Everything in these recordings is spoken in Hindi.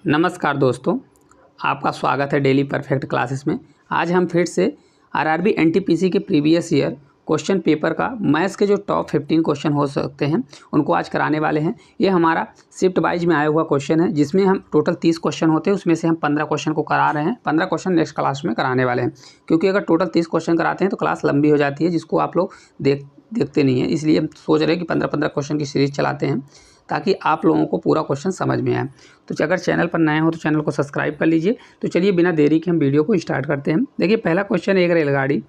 नमस्कार दोस्तों, आपका स्वागत है डेली परफेक्ट क्लासेस में। आज हम फिर से आरआरबी एनटीपीसी के प्रीवियस ईयर क्वेश्चन पेपर का मैथ्स के जो टॉप 15 क्वेश्चन हो सकते हैं उनको आज कराने वाले हैं। ये हमारा शिफ्ट वाइज में आया हुआ क्वेश्चन है, जिसमें हम टोटल 30 क्वेश्चन होते हैं, उसमें से हम 15 क्वेश्चन को करा रहे हैं। 15 क्वेश्चन नेक्स्ट क्लास में कराने वाले हैं, क्योंकि अगर टोटल 30 क्वेश्चन कराते हैं तो क्लास लंबी हो जाती है, जिसको आप लोग देखते नहीं हैं। इसलिए हम सोच रहे हैं कि 15-15 क्वेश्चन की सीरीज़ चलाते हैं, ताकि आप लोगों को पूरा क्वेश्चन समझ में आए। तो अगर चैनल पर नए हो तो चैनल को सब्सक्राइब कर लीजिए। तो चलिए बिना देरी के हम वीडियो को स्टार्ट करते हैं। देखिए, पहला क्वेश्चन है, एक रेलगाड़ी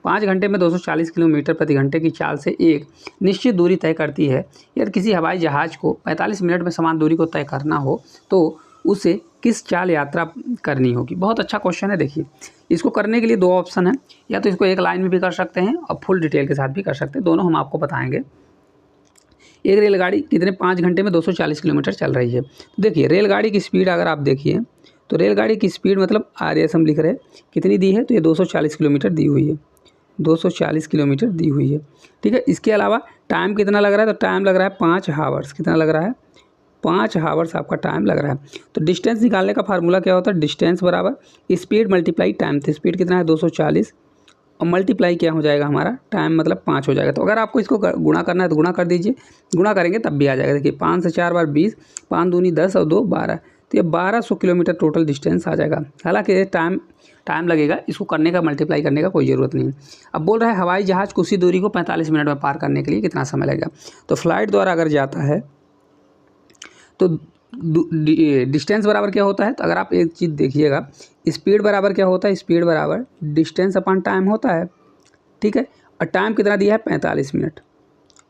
5 घंटे में 240 किलोमीटर प्रति घंटे की चाल से एक निश्चित दूरी तय करती है। यदि किसी हवाई जहाज़ को 45 मिनट में समान दूरी को तय करना हो तो उसे किस चाल यात्रा करनी होगी। बहुत अच्छा क्वेश्चन है। देखिए, इसको करने के लिए दो ऑप्शन है, या तो इसको एक लाइन में भी कर सकते हैं और फुल डिटेल के साथ भी कर सकते हैं, दोनों हम आपको बताएंगे। एक रेलगाड़ी कितने 5 घंटे में 240 किलोमीटर चल रही है। तो देखिए, रेलगाड़ी की स्पीड अगर आप देखिए तो रेलगाड़ी की स्पीड मतलब RS हम लिख रहे हैं, कितनी दी है, तो ये 240 किलोमीटर दी हुई है, 240 किलोमीटर दी हुई है। ठीक है, इसके अलावा टाइम कितना लग रहा है, तो टाइम लग रहा है 5 हावर्स। कितना लग रहा है, 5 हावर्स आपका टाइम लग रहा है। तो डिस्टेंस निकालने का फार्मूला क्या होता है, डिस्टेंस बराबर स्पीड मल्टीप्लाई टाइम। तो स्पीड कितना है 240 और मल्टीप्लाई क्या हो जाएगा हमारा, टाइम मतलब 5 हो जाएगा। तो अगर आपको इसको गुणा करना है तो गुणा कर दीजिए, गुणा करेंगे तब भी आ जाएगा। देखिए, 5 से 4 बार 20, 5 दूनी 10 और 2 12, तो ये 1200 किलोमीटर टोटल डिस्टेंस आ जाएगा। हालांकि टाइम लगेगा, इसको करने का मल्टीप्लाई करने का कोई ज़रूरत नहीं। अब बोल रहा है हवाई जहाज़ को उसी दूरी को 45 मिनट में पार करने के लिए कितना समय लगेगा। तो फ्लाइट द्वारा अगर जाता है तो डिस्टेंस बराबर क्या होता है, तो अगर आप एक चीज़ देखिएगा, स्पीड बराबर क्या होता है, स्पीड बराबर डिस्टेंस अपॉन टाइम होता है। ठीक है, और टाइम कितना दिया है 45 मिनट।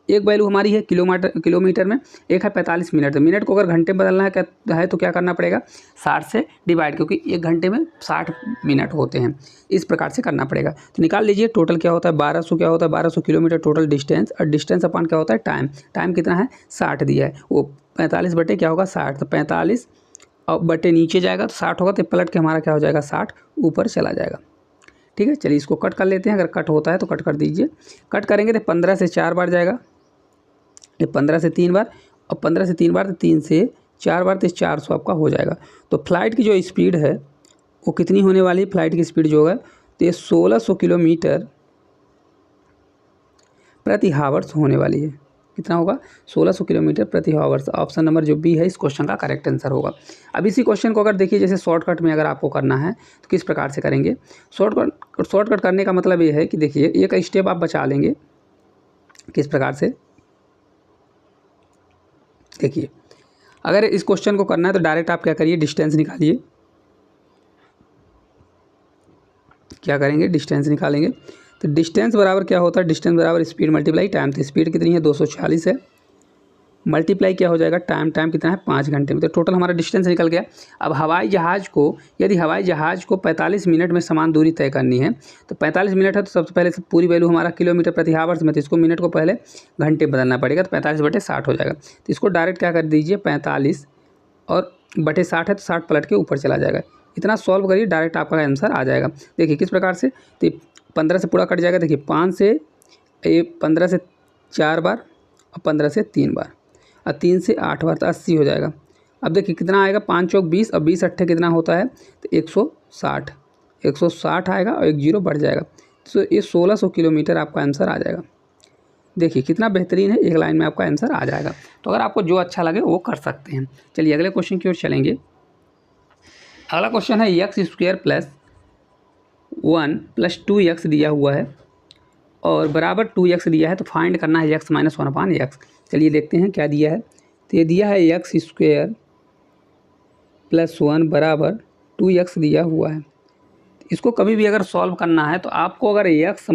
एक वैल्यू हमारी है किलोमीटर में, एक है 45 मिनट। तो मिनट को अगर घंटे में बदलना है तो क्या करना पड़ेगा, 60 से डिवाइड, क्योंकि एक घंटे में 60 मिनट होते हैं। इस प्रकार से करना पड़ेगा। तो निकाल लीजिए टोटल क्या होता है, 1200 क्या होता है, 1200 किलोमीटर टोटल डिस्टेंस, और डिस्टेंस अपॉन क्या होता है, टाइम। टाइम कितना है 60 दिया है, वो 45 बटे क्या होगा 60, तो 45 और बटे नीचे जाएगा तो 60 होगा, तो पलट के हमारा क्या हो जाएगा 60 ऊपर चला जाएगा। ठीक है, चलिए इसको कट कर लेते हैं। अगर कट होता है तो कट कर दीजिए। कट करेंगे तो 15 से 4 बार जाएगा, ये 15 से 3 बार, और 15 से 3 बार तो 3 से 4 बार, तो 400 आपका हो जाएगा। तो फ्लाइट की जो स्पीड है वो कितनी होने वाली है, फ्लाइट की स्पीड जो है तो ये 1600 किलोमीटर प्रति हावर्स होने वाली है। कितना होगा, 1600 किलोमीटर प्रति हावर्स। ऑप्शन नंबर जो बी है इस क्वेश्चन का करेक्ट आंसर होगा। अब इसी क्वेश्चन को अगर देखिए, जैसे शॉर्टकट में अगर आपको करना है तो किस प्रकार से करेंगे। शॉर्टकट करने का मतलब ये है कि देखिए, एक स्टेप आप बचा लेंगे। किस प्रकार से, देखिए, अगर इस क्वेश्चन को करना है तो डायरेक्ट आप क्या करिए, डिस्टेंस निकालिए। क्या करेंगे, डिस्टेंस निकालेंगे। तो डिस्टेंस बराबर क्या होता है, डिस्टेंस बराबर स्पीड मल्टीप्लाई टाइम। तो स्पीड कितनी है 240 है, मल्टीप्लाई क्या हो जाएगा टाइम। टाइम कितना है 5 घंटे में, तो टोटल हमारा डिस्टेंस निकल गया। अब हवाई जहाज़ को, यदि हवाई जहाज़ को 45 मिनट में समान दूरी तय करनी है, तो 45 मिनट है तो सबसे पहले पूरी वैल्यू हमारा किलोमीटर प्रति हावर्स में, तो इसको मिनट को पहले घंटे बदलना पड़ेगा, तो 45 बटे 60 हो जाएगा। तो इसको डायरेक्ट क्या कर दीजिए, 45 और बटे 60 है तो 60 पलट के ऊपर चला जाएगा। इतना सॉल्व करिए, डायरेक्ट आपका आंसर आ जाएगा। देखिए किस प्रकार से, तो 15 से पूरा कट जाएगा। देखिए 5 से 15 से 4 बार और 15 से 3 बार और 3 से 8 बार, तो 80 हो जाएगा। अब देखिए कितना आएगा, 5 चौक 20 और 20 अट्ठे कितना होता है, तो 160 आएगा और एक जीरो बढ़ जाएगा। तो ये 1600 किलोमीटर आपका आंसर आ जाएगा। देखिए कितना बेहतरीन है, एक लाइन में आपका आंसर आ जाएगा। तो अगर आपको जो अच्छा लगे वो कर सकते हैं। चलिए अगले क्वेश्चन की ओर चलेंगे। अगला क्वेश्चन है x² + 1 + 2x दिया हुआ है और बराबर 2x दिया है, तो फाइंड करना है x - 1/x। चलिए देखते हैं क्या दिया है। तो ये दिया है x² + 1 बराबर 2x दिया हुआ है। इसको कभी भी अगर सॉल्व करना है तो आपको अगर x -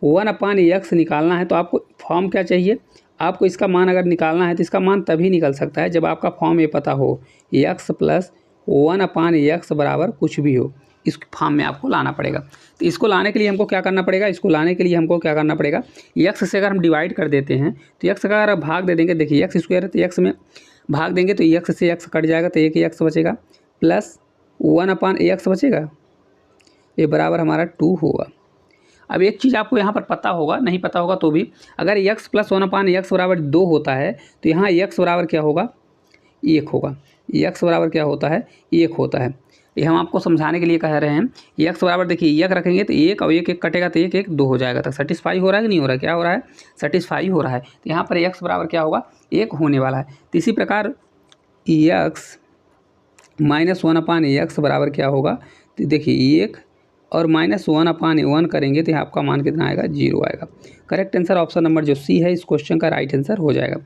1/x निकालना है तो आपको फॉर्म क्या चाहिए, आपको इसका मान अगर निकालना है तो इसका मान तभी निकल सकता है जब आपका फॉर्म ये पता हो, x + 1/x बराबर कुछ भी हो। इस फॉर्म में आपको लाना पड़ेगा। तो इसको लाने के लिए हमको क्या करना पड़ेगा, x से अगर हम डिवाइड कर देते हैं तो x का अगर भाग दे देंगे, देखिए x² है तो x में भाग देंगे तो x से x कट जाएगा, तो एक x बचेगा प्लस 1/x बचेगा, ये बराबर हमारा 2 होगा। अब एक चीज़ आपको यहाँ पर पता होगा, नहीं पता होगा तो भी, अगर x + 1/x बराबर 2 होता है तो यहाँ x बराबर क्या होगा, 1 होगा। x बराबर क्या होता है, 1 होता है। ये हम आपको समझाने के लिए कह रहे हैं। x बराबर देखिए 1 रखेंगे तो 1 और 1 1 कटेगा तो 1 1 2 हो जाएगा। तो सेटिस्फाई हो रहा है कि नहीं हो रहा है, क्या हो रहा है, सेटिस्फाई हो रहा है। तो यहाँ पर x बराबर क्या होगा, 1 होने वाला है। तो इसी प्रकार x -1/x बराबर क्या होगा, तो देखिए 1 और -1/1 करेंगे तो यहाँ आपका मान कितना आएगा, 0 आएगा। करेक्ट आंसर ऑप्शन नंबर जो सी है इस क्वेश्चन का राइट आंसर हो जाएगा।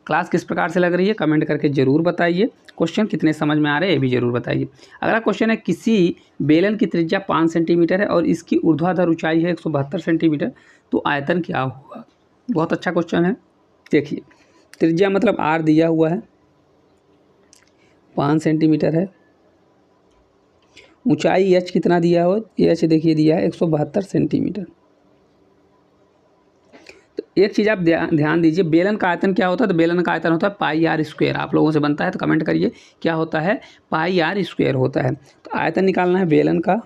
क्लास किस प्रकार से लग रही है कमेंट करके ज़रूर बताइए। क्वेश्चन कितने समझ में आ रहे हैं ये भी ज़रूर बताइए। अगला क्वेश्चन है, किसी बेलन की त्रिज्या 5 सेंटीमीटर है और इसकी ऊर्ध्वाधर ऊंचाई है 172 सेंटीमीटर, तो आयतन क्या होगा। बहुत अच्छा क्वेश्चन है। देखिए त्रिज्या मतलब आर दिया हुआ है, 5 सेंटीमीटर है, ऊंचाई एच कितना दिया हो, एच देखिए दिया है 172 सेंटीमीटर। तो एक चीज़ आप ध्यान दीजिए, बेलन का आयतन क्या होता है, तो बेलन का आयतन होता है पाई आर स्क्वायर। आप लोगों से बनता है तो कमेंट करिए क्या होता है, पाई आर स्क्वायर होता है। तो आयतन निकालना है बेलन का,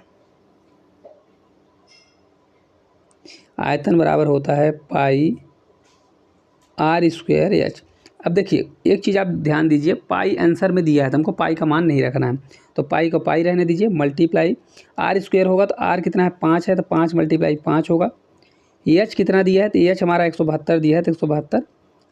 आयतन बराबर होता है पाई आर स्क्वायर एच। अब देखिए एक चीज़ आप ध्यान दीजिए, पाई आंसर में दिया है तो हमको पाई का मान नहीं रखना है, तो पाई को पाई रहने दीजिए, मल्टीप्लाई आर स्क्वायर होगा तो आर कितना है 5 है, तो 5 × 5 होगा। एच कितना दिया है, तो एच हमारा 172 दिया है तो 172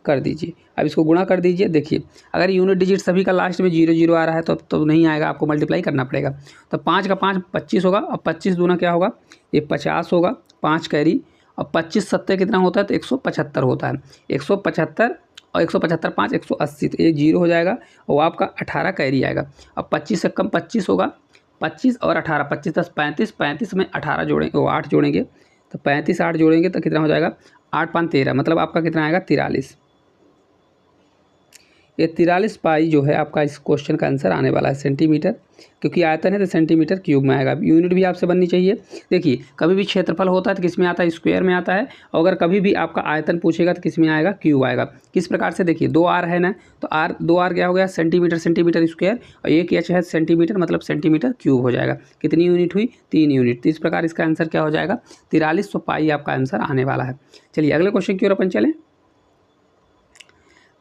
कर दीजिए। अब इसको गुणा कर दीजिए। देखिए अगर यूनिट डिजिट सभी का लास्ट में 0 0 आ रहा है तो नहीं आएगा, आपको मल्टीप्लाई करना पड़ेगा। तो 5 का 5 25 होगा, और 25 दूना क्या होगा, ये 50 होगा, 5 कैरी, और 25 सत्ते कितना होता है, तो 175 होता है। 175 और 175 5 180, तो ये 0 हो जाएगा और आपका 18 कैरी आएगा। अब 25 से कम 25 होगा, 25 और 18, 25 10 35, 35 में 18 जोड़ेंगे, वो 8 जोड़ेंगे, तो 35 8 जोड़ेंगे तो कितना हो जाएगा, 8 5 13, मतलब आपका कितना आएगा 43। ये 43 पाई जो है आपका इस क्वेश्चन का आंसर आने वाला है सेंटीमीटर, क्योंकि आयतन है तो सेंटीमीटर क्यूब में आएगा। यूनिट भी आपसे बननी चाहिए। देखिए कभी भी क्षेत्रफल होता है तो किस में आता है, स्क्वायर में आता है, और अगर कभी भी आपका आयतन पूछेगा तो किस में आएगा, क्यूब आएगा। किस प्रकार से, देखिए 2 आर है ना, तो आर 2 आर क्या हो गया, सेंटीमीटर सेंटीमीटर स्क्वायर, और एक एच है सेंटीमीटर, मतलब सेंटीमीटर क्यूब हो जाएगा। कितनी यूनिट हुई, 3 यूनिट। तो इस प्रकार इसका आंसर क्या हो जाएगा, 43। तो पाई आपका आंसर आने वाला है। चलिए अगले क्वेश्चन की ओर अपन चलें।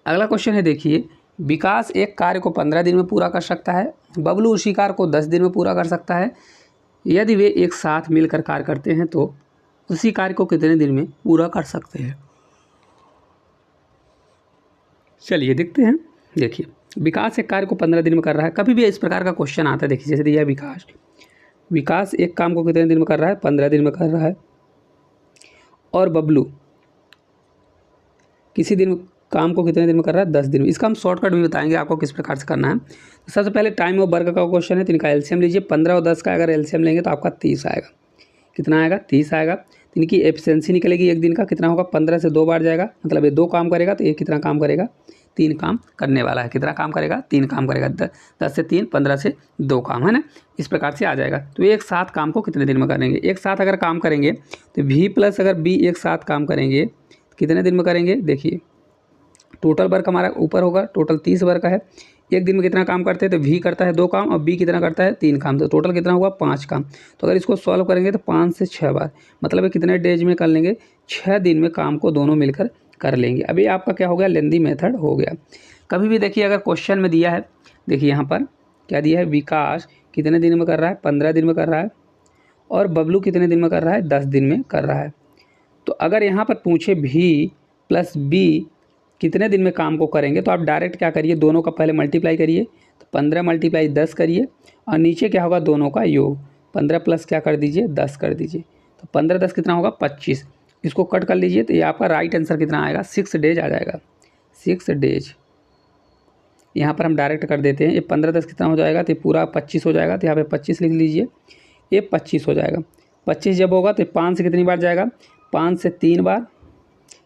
अगला क्वेश्चन है, देखिए विकास एक कार्य को 15 दिन में पूरा कर सकता है, बबलू उसी कार्य को 10 दिन में पूरा कर सकता है। यदि वे एक साथ मिलकर कार्य करते हैं तो उसी कार्य को कितने दिन में पूरा कर सकते हैं। चलिए देखते हैं। देखिए विकास एक कार्य को 15 दिन में कर रहा है। कभी भी इस प्रकार का क्वेश्चन आता है, देखिए जैसे दिया विकास एक काम को कितने दिन में कर रहा है, 15 दिन में कर रहा है, और बबलू किसी दिन काम को कितने दिन में कर रहा है, 10 दिन में। इसका हम शॉर्टकट भी बताएंगे आपको किस प्रकार से करना है। तो सबसे पहले टाइम और वर्क का क्वेश्चन है, तो इनका एलसीएम लीजिए। 15 और 10 का अगर एलसीएम लेंगे तो आपका 30 आएगा। कितना आएगा, 30 आएगा। तो इनकी एफिशिएंसी निकलेगी एक दिन का, कितना होगा, 15 से 2 बार जाएगा, मतलब ये 2 काम करेगा, तो ये कितना काम करेगा, 3 काम करने वाला है। कितना काम करेगा, 3 काम करेगा। 10 से 3, 15 से 2 काम, है ना, इस प्रकार से आ जाएगा। तो एक साथ काम को कितने दिन में करेंगे, एक साथ अगर काम करेंगे तो V + अगर B एक साथ काम करेंगे कितने दिन में करेंगे। देखिए टोटल वर्क हमारा ऊपर होगा, टोटल 30 वर्क है। एक दिन में कितना काम करते हैं, तो V करता है 2 काम और B कितना करता है, 3 काम, तो टोटल कितना हुआ, 5 काम। तो अगर इसको सॉल्व करेंगे तो 5 से 6 बार, मतलब कितने डेज में कर लेंगे, 6 दिन में काम को दोनों मिलकर कर लेंगे। अभी आपका क्या हो गया, लेंदी मेथड हो गया। कभी भी देखिए अगर क्वेश्चन में दिया है, देखिए यहाँ पर क्या दिया है, विकास कितने दिन में कर रहा है, 15 दिन में कर रहा है, और बबलू कितने दिन में कर रहा है, 10 दिन में कर रहा है। तो अगर यहाँ पर पूछे V + B कितने दिन में काम को करेंगे, तो आप डायरेक्ट क्या करिए, दोनों का पहले मल्टीप्लाई करिए, तो 15 × 10 करिए, और नीचे क्या होगा, दोनों का योग, 15 + क्या कर दीजिए, 10 कर दीजिए। तो 15 10 कितना होगा, 25। इसको कट कर लीजिए तो ये आपका राइट आंसर कितना आएगा, 6 डेज आ जाएगा, 6 डेज। यहाँ पर हम डायरेक्ट कर देते हैं। ये 15 10 कितना हो जाएगा, तो ये पूरा 25 हो जाएगा, तो यहाँ पे 25 लिख लीजिए, ये 25 हो जाएगा। 25 जब होगा तो 5 से कितनी बार जाएगा, 5 से 3 बार,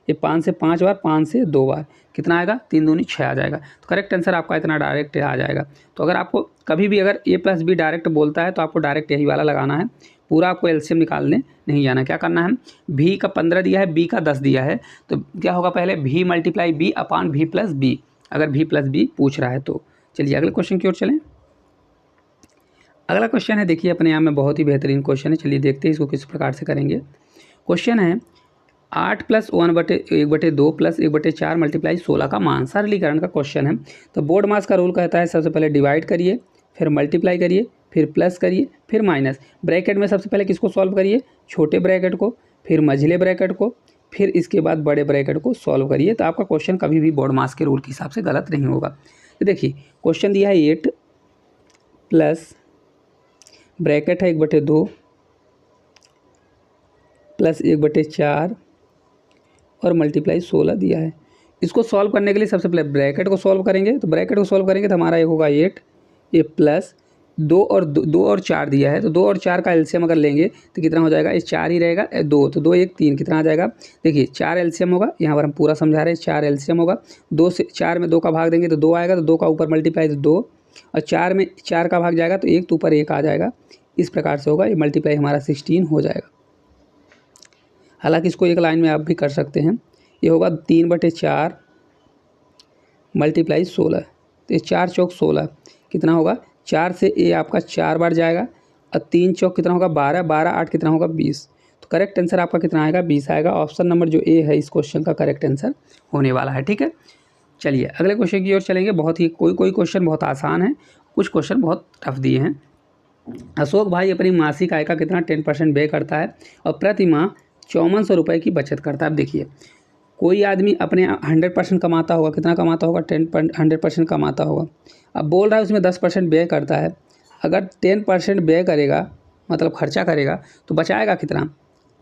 ये 5 से 5 बार, 5 से 2 बार, कितना आएगा, 3 दूनी 6 आ जाएगा। तो करेक्ट आंसर आपका इतना डायरेक्ट आ जाएगा। तो अगर आपको कभी भी अगर A + B डायरेक्ट बोलता है तो आपको डायरेक्ट यही वाला लगाना है, पूरा आपको एलसीएम निकालने नहीं जाना। क्या करना है, V का 15 दिया है, B का 10 दिया है, तो क्या होगा, पहले V × B / V + B, अगर V + B पूछ रहा है तो। चलिए अगले क्वेश्चन की ओर चलें। अगला क्वेश्चन है, देखिए अपने यहाँ में बहुत ही बेहतरीन क्वेश्चन है। चलिए देखते हैं इसको किस प्रकार से करेंगे। क्वेश्चन है, 8 प्लस 1/1/2 प्लस 1/4 मल्टीप्लाई 16 का मान सरलीकरण का क्वेश्चन है। तो बोर्ड मास का रूल कहता है सबसे पहले डिवाइड करिए, फिर मल्टीप्लाई करिए, फिर प्लस करिए, फिर माइनस। ब्रैकेट में सबसे पहले किसको सॉल्व करिए, छोटे ब्रैकेट को, फिर मझले ब्रैकेट को, फिर इसके बाद बड़े ब्रैकेट को सॉल्व करिए। तो आपका क्वेश्चन कभी भी बोर्ड मास के रूल के हिसाब से गलत नहीं होगा। तो देखिए क्वेश्चन दिया है 8 प्लस ब्रैकेट है 1/2 प्लस 1/4 और मल्टीप्लाई 16 दिया है। इसको सॉल्व करने के लिए सबसे पहले ब्रैकेट को सॉल्व करेंगे। तो ब्रैकेट को सॉल्व करेंगे तो हमारा ये होगा 8, ये प्लस 2 और 4 दिया है। तो 2 और 4 का एलसीएम अगर लेंगे तो कितना हो जाएगा, ये 4 ही रहेगा, 2 तो 2 1 3 कितना आ जाएगा। देखिए 4 एलसीएम होगा, यहाँ पर हम पूरा समझा रहे हैं, 4 एलसीएम होगा। 2 से 4 में 2 का भाग देंगे तो 2 आएगा, तो 2 का ऊपर मल्टीप्लाई तो 2, और 4 में 4 का भाग जाएगा तो 1 तो ऊपर 1 आ जाएगा। इस प्रकार से होगा, ये मल्टीप्लाई हमारा 16 हो जाएगा। हालांकि इसको एक लाइन में आप भी कर सकते हैं। ये होगा 3/4 मल्टीप्लाई 16, तो ये 4 चौक 16 कितना होगा, 4 से ये आपका 4 बार जाएगा, और 3 चौक कितना होगा 12, 12 8 कितना होगा 20। तो करेक्ट आंसर आपका कितना आएगा, 20 आएगा। ऑप्शन नंबर जो ए है इस क्वेश्चन का करेक्ट आंसर होने वाला है। ठीक है, चलिए अगले क्वेश्चन की ओर चलेंगे। बहुत ही कोई क्वेश्चन बहुत आसान है, कुछ क्वेश्चन बहुत टफ दिए हैं। अशोक भाई अपनी मासिक आय का कितना 10% व्यय करता है और प्रति माह 5400 रुपये की बचत करता है। अब देखिए कोई आदमी अपने 100% कमाता होगा, कितना कमाता होगा 100% कमाता होगा। अब बोल रहा है उसमें 10% व्यय करता है। अगर 10% व्यय करेगा मतलब खर्चा करेगा तो बचाएगा कितना,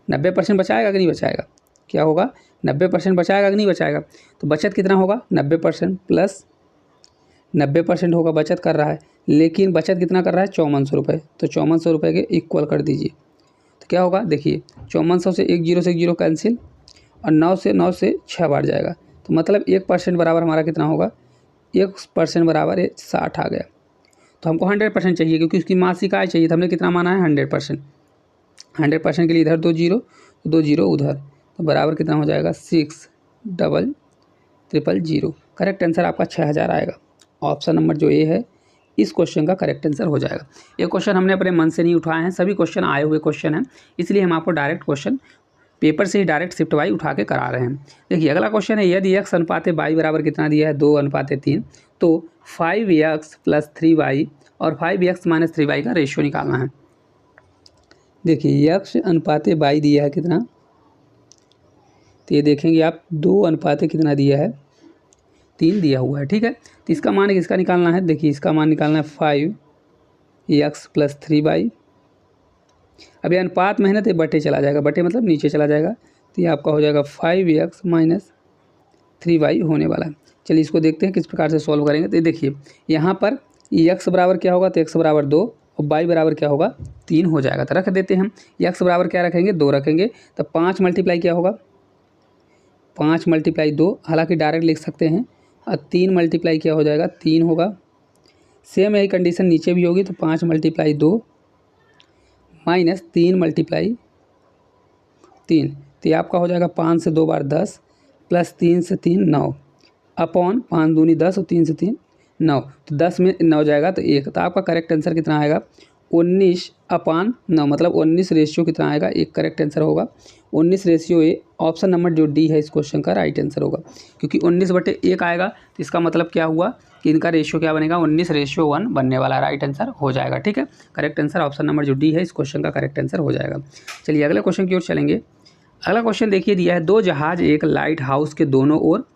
90% बचाएगा कि नहीं बचाएगा, क्या होगा 90% बचाएगा कि नहीं बचाएगा। तो बचत कितना होगा 90% प्लस 90% होगा, बचत कर रहा है, लेकिन बचत कितना कर रहा है 5400 रुपये। तो 5400 रुपये के इक्वल कर दीजिए तो क्या होगा, देखिए 5400 से 1 0 से 1 0 कैंसिल, और 9 से 6 बार जाएगा। तो मतलब 1% बराबर हमारा कितना होगा, 1% बराबर 60 आ गया। तो हमको 100% चाहिए क्योंकि उसकी मासिक आय चाहिए। तो हमने कितना माना है 100%। 100% के लिए इधर 2 0 तो 2 0 उधर, तो बराबर कितना हो जाएगा 6,000,000। करेक्ट आंसर आपका 6000 आएगा। ऑप्शन नंबर जो ए है इस क्वेश्चन का करेक्ट आंसर हो जाएगा। ये क्वेश्चन हमने अपने मन से नहीं उठाए हैं, सभी क्वेश्चन आए हुए क्वेश्चन हैं, इसलिए हम आपको डायरेक्ट क्वेश्चन पेपर से ही डायरेक्ट शिफ्ट वाई उठा के करा रहे हैं। देखिए अगला क्वेश्चन है, यदि x अनुपात y बराबर कितना दिया है 2:3, तो 5x + 3y और 5x - 3y का रेशियो निकालना है। देखिए x अनुपात y दिया है कितना, तो ये देखेंगे आप 2 अनुपात कितना दिया है 3 दिया हुआ है। ठीक है, तो इसका मान किसका निकालना है, देखिए इसका मान निकालना है 5x + 3y। अब ये अनुपात में है ना तो बटे चला जाएगा, बटे मतलब नीचे चला जाएगा, तो ये आपका हो जाएगा 5x - 3y होने वाला है। चलिए इसको देखते हैं किस प्रकार से सॉल्व करेंगे। तो ये देखिए यहाँ पर x बराबर क्या होगा, तो x बराबर 2 और y बराबर क्या होगा 3 हो जाएगा। तो रख देते हैं हम, x बराबर क्या रखेंगे 2 रखेंगे, तो 5 मल्टीप्लाई क्या होगा 5 मल्टीप्लाई 2, हालांकि डायरेक्ट लिख सकते हैं, और 3 मल्टीप्लाई क्या हो जाएगा 3 होगा। सेम यही कंडीशन नीचे भी होगी, तो 5 मल्टीप्लाई 2 माइनस 3 मल्टीप्लाई 3, तो ये आपका हो जाएगा 5 से 2 बार 10 प्लस 3 से 3 9 अपॉन 5 दूनी 10 और 3 से 3 9, तो 10 में 9 जाएगा तो 1। तो आपका करेक्ट आंसर कितना आएगा 19/9, मतलब 19 रेशियो कितना आएगा, एक करेक्ट आंसर होगा 19 रेशियो ए। ऑप्शन नंबर जो डी है इस क्वेश्चन का राइट आंसर होगा, क्योंकि 19/1 आएगा तो इसका मतलब क्या हुआ कि इनका रेशियो क्या बनेगा 19:1 बनने वाला, राइट आंसर हो जाएगा। ठीक है, करेक्ट आंसर ऑप्शन नंबर जो डी है इस क्वेश्चन का करेक्ट आंसर हो जाएगा। चलिए अगले क्वेश्चन की ओर चलेंगे। अगला क्वेश्चन देखिए दिया है, 2 जहाज एक लाइट हाउस के दोनों ओर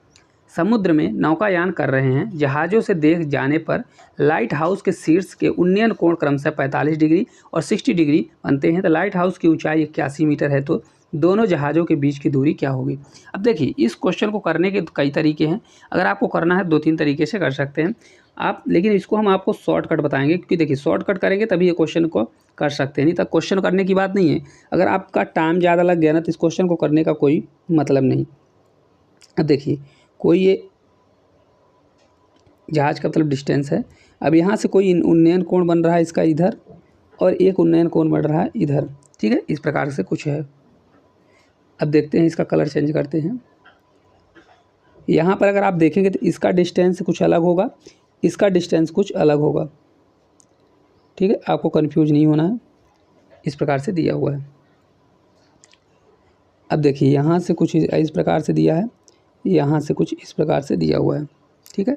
समुद्र में नौकायान कर रहे हैं। जहाज़ों से देख जाने पर लाइट हाउस के शीर्ष के उन्नयन कोण क्रमशः 45 डिग्री और 60 डिग्री बनते हैं। तो लाइट हाउस की ऊंचाई 81 मीटर है, तो दोनों जहाज़ों के बीच की दूरी क्या होगी। अब देखिए इस क्वेश्चन को करने के कई तरीके हैं, अगर आपको करना है 2-3 तरीके से कर सकते हैं आप, लेकिन इसको हम आपको शॉर्टकट बताएंगे, क्योंकि देखिए शॉर्टकट करेंगे तभी ये क्वेश्चन को कर सकते हैं, नहीं तो क्वेश्चन करने की बात नहीं है। अगर आपका टाइम ज़्यादा लग गया ना तो इस क्वेश्चन को करने का कोई मतलब नहीं। अब देखिए कोई ये जहाज का मतलब डिस्टेंस है, अब यहाँ से कोई उन्नयन कोण बन रहा है इसका इधर, और एक उन्नयन कोण बन रहा है इधर। ठीक है, इस प्रकार से कुछ है। अब देखते हैं, इसका कलर चेंज करते हैं। यहाँ पर अगर आप देखेंगे तो इसका डिस्टेंस कुछ अलग होगा, इसका डिस्टेंस कुछ अलग होगा। ठीक है, आपको कंफ्यूज नहीं होना है, इस प्रकार से दिया हुआ है। अब देखिए यहाँ से कुछ इस प्रकार से दिया है, यहाँ से कुछ इस प्रकार से दिया हुआ है, ठीक है।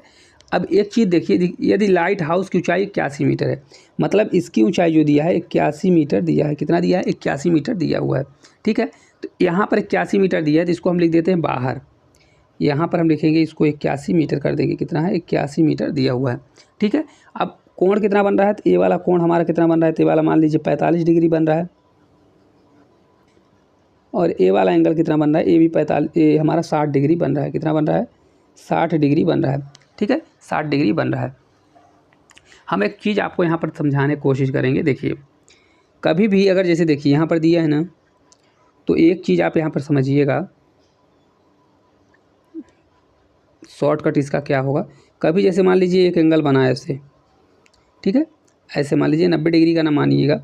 अब एक चीज़ देखिए, यदि लाइट हाउस की ऊंचाई 81 मीटर है, मतलब इसकी ऊंचाई जो दिया है 81 मीटर दिया है। कितना दिया है? 81 मीटर दिया हुआ है, ठीक है। तो यहाँ पर 81 मीटर दिया है, तो इसको हम लिख देते हैं बाहर। यहाँ पर हम लिखेंगे इसको 81 मीटर कर देंगे। कितना है? 81 मीटर दिया हुआ है, ठीक है। अब कोण कितना बन रहा है? तो ये वाला कोण हमारा कितना बन रहा है? तो ये वाला मान लीजिए 45 डिग्री बन रहा है, और ए वाला एंगल कितना बन रहा है? ये भी 45, ये हमारा 60 डिग्री बन रहा है। कितना बन रहा है? 60 डिग्री बन रहा है, ठीक है, 60 डिग्री बन रहा है। हम एक चीज़ आपको यहाँ पर समझाने की कोशिश करेंगे। देखिए, कभी भी अगर जैसे देखिए यहाँ पर दिया है ना, तो एक चीज़ आप यहाँ पर समझिएगा, शॉर्टकट इसका क्या होगा। कभी जैसे मान लीजिए एक एंगल बना है ऐसे, ठीक है, ऐसे मान लीजिए 90 डिग्री का ना मानिएगा,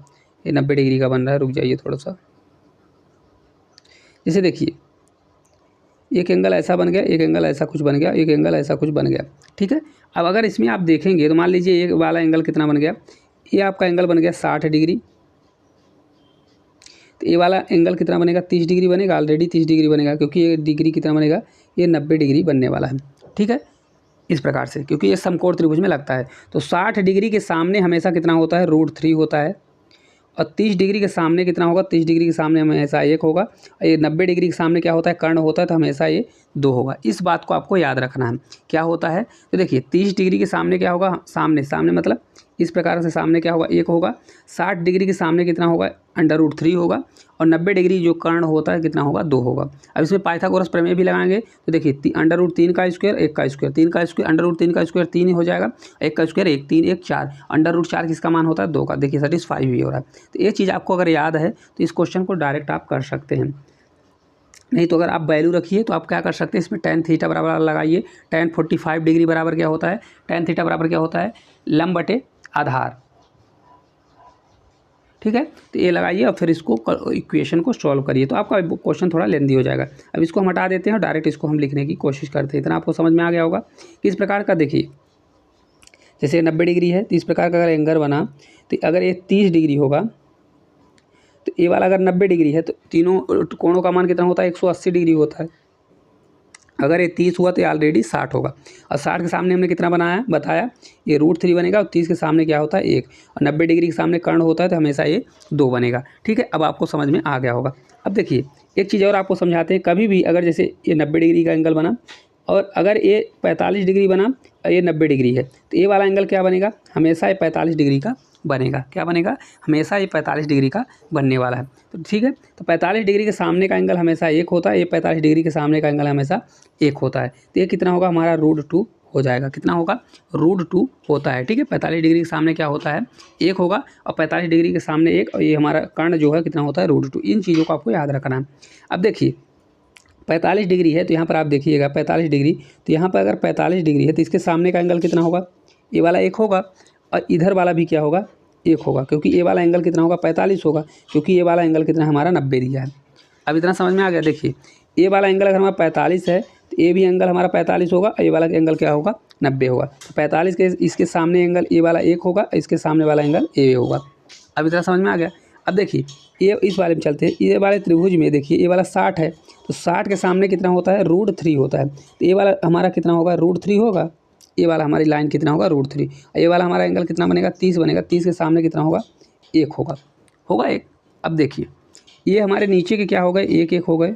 ये 90 डिग्री का बन रहा है। रुक जाइए थोड़ा सा। जैसे देखिए एक एंगल ऐसा बन गया, एक एंगल ऐसा कुछ बन गया, एक एंगल ऐसा कुछ बन गया, ठीक है। अब अगर इसमें आप देखेंगे तो मान लीजिए एक वाला एंगल कितना बन गया, ये आपका एंगल बन गया 60 डिग्री, तो ये वाला एंगल कितना बनेगा? 30 डिग्री बनेगा। ऑलरेडी 30 डिग्री बनेगा, क्योंकि ये डिग्री कितना बनेगा? ये 90 डिग्री बनने वाला है, ठीक है, इस प्रकार से, क्योंकि ये समकोण त्रिभुज में लगता है। तो 60 डिग्री के सामने हमेशा कितना होता है? √3 होता है। और 30 डिग्री के सामने कितना होगा? 30 डिग्री के सामने हमेशा 1 होगा। और ये 90 डिग्री के सामने क्या होता है? कर्ण होता है, तो हमेशा ये 2 होगा। इस बात को आपको याद रखना है। क्या होता है? तो देखिए 30 डिग्री के सामने क्या होगा? सामने मतलब इस प्रकार से सामने क्या होगा? 1 होगा। 60 डिग्री के सामने कितना होगा? √3 होगा। और 90 डिग्री जो कर्ण होता है कितना होगा? 2 होगा। अब इसमें पाइथागोरस प्रमेय भी लगाएंगे, तो देखिए √3 का स्क्वायर, 1 का स्क्वायर, 3 का स्क्वायर, √3 का स्क्वायर 3 ही हो जाएगा, 1 का स्क्वायर 1, 3 1 4, √4 किसका मान होता है? 2 का। देखिए सेटिस्फाई भी हो रहा है। तो ये चीज़ आपको अगर याद है तो इस क्वेश्चन को डायरेक्ट आप कर सकते हैं। नहीं तो अगर आप वैल्यू रखिए तो आप क्या कर सकते हैं, इसमें tan थीटा बराबर लगाइए। tan 45 डिग्री बराबर क्या होता है? tan थीटा बराबर क्या होता है? लंब बटे आधार, ठीक है। तो ये लगाइए और फिर इसको इक्वेशन को सॉल्व करिए, तो आपका क्वेश्चन थोड़ा लेंदी हो जाएगा। अब इसको हम हटा देते हैं और डायरेक्ट इसको हम लिखने की कोशिश करते हैं। इतना आपको समझ में आ गया होगा कि इस प्रकार का, देखिए जैसे 90 डिग्री है, तो इस प्रकार का अगर एंगल बना, तो अगर ये 30 डिग्री होगा, तो ये वाला अगर 90 डिग्री है, तो तीनों कोणों का मान कितना होता है? 180 डिग्री होता है। अगर ये 30 हुआ तो ये ऑलरेडी 60 होगा। और 60 के सामने हमने कितना बनाया बताया? ये √3 बनेगा। और 30 के सामने क्या होता है? 1। और 90 डिग्री के सामने कर्ण होता है, तो हमेशा ये 2 बनेगा, ठीक है। अब आपको समझ में आ गया होगा। अब देखिए एक चीज़ और आपको समझाते हैं। कभी भी अगर जैसे ये 90 डिग्री का एंगल बना, और अगर ये 45 डिग्री बना और ये 90 डिग्री है, तो ये वाला एंगल क्या बनेगा? हमेशा ये 45 डिग्री का बनेगा। क्या बनेगा? हमेशा ये 45 डिग्री का बनने वाला है, तो ठीक है। तो 45 डिग्री के सामने का एंगल हमेशा 1 होता है, ये 45 डिग्री के सामने का एंगल हमेशा 1 होता है। तो ये कितना होगा? हमारा √2 हो जाएगा। कितना होगा? √2 होता है, ठीक है। 45 डिग्री के सामने क्या होता है? 1 होगा। और 45 डिग्री के सामने 1, और ये हमारा कर्ण जो है कितना होता है? √2। इन चीज़ों को आपको याद रखना है। अब देखिए 45 डिग्री है, तो यहाँ पर आप देखिएगा 45 डिग्री, तो यहाँ पर अगर 45 डिग्री है तो इसके सामने का एंगल कितना होगा? ये वाला 1 होगा। और इधर वाला भी क्या होगा? 1 होगा, क्योंकि ये वाला एंगल कितना होगा? 45 होगा, क्योंकि ये वाला एंगल कितना हमारा 90 दिया है। अब इतना समझ में आ गया? देखिए ये वाला एंगल अगर हमारा 45 है, तो ये भी एंगल हमारा 45 होगा, और ये वाला एंगल क्या होगा? 90 होगा। तो 45 के इसके सामने एंगल ये वाला 1 होगा, इसके सामने वाला एंगल ये होगा। अब इतना समझ में आ गया? अब देखिए ये इस वाले में चलते हैं। ये वाले त्रिभुज में देखिए ये वाला 60 है, तो 60 के सामने कितना होता है? √3 होता है। तो ये वाला हमारा कितना होगा? √3 होगा। ये वाला हमारी लाइन कितना होगा? √3। ये वाला हमारा एंगल कितना बनेगा? 30 बनेगा। 30 के सामने कितना होगा? 1 होगा 1। अब देखिए ये हमारे नीचे के क्या हो गए? 1 हो गए।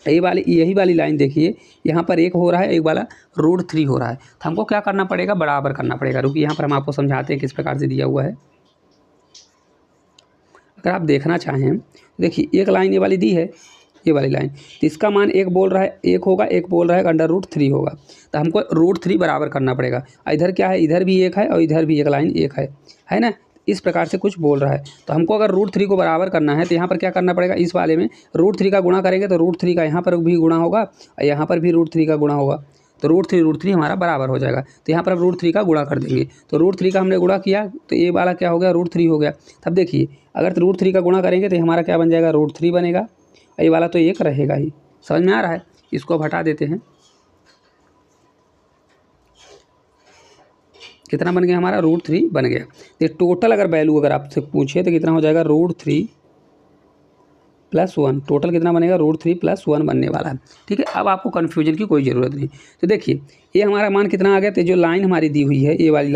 यही वाली लाइन देखिए, यहाँ पर 1 हो रहा है, एक वाला √3 हो रहा है। तो हमको क्या करना पड़ेगा? बराबर करना पड़ेगा। रुकिए यहाँ पर हम आपको समझाते हैं किस प्रकार से दिया हुआ है। अगर आप देखना चाहें, देखिए एक लाइन ये वाली दी है, ये वाली लाइन, तो इसका मान 1 बोल रहा है 1 होगा, 1 बोल रहा है √3 होगा। तो हमको √3 बराबर करना पड़ेगा। इधर क्या है? इधर भी 1 है और इधर भी एक लाइन 1 है ना। इस प्रकार से कुछ बोल रहा है। तो हमको अगर √3 को बराबर करना है, तो यहाँ पर क्या करना पड़ेगा? इस वाले में √3 का गुणा करेंगे, तो √3 का यहाँ पर भी गुणा होगा और यहाँ पर भी √3 का गुणा होगा। तो √3 हमारा बराबर हो जाएगा। तो यहाँ पर हम √3 का गुणा कर देंगे। तो √3 का हमने गुणा किया, तो ये वाला क्या हो गया? √3 हो गया। तब देखिए अगर √3 का गुणा करेंगे तो हमारा क्या बन जाएगा? √3 बनेगा। ये वाला तो 1 रहेगा ही। समझ में आ रहा है? इसको अब हटा देते हैं। कितना बन गया हमारा? √3 बन गया। तो टोटल अगर वैल्यू अगर आपसे पूछे तो कितना हो जाएगा? √3 प्लस 1, टोटल कितना बनेगा √3 + 1 बनने वाला है। ठीक है, अब आपको कन्फ्यूजन की कोई ज़रूरत नहीं। तो देखिए ये हमारा मान कितना आ गया, तो जो लाइन हमारी दी हुई है ये वाली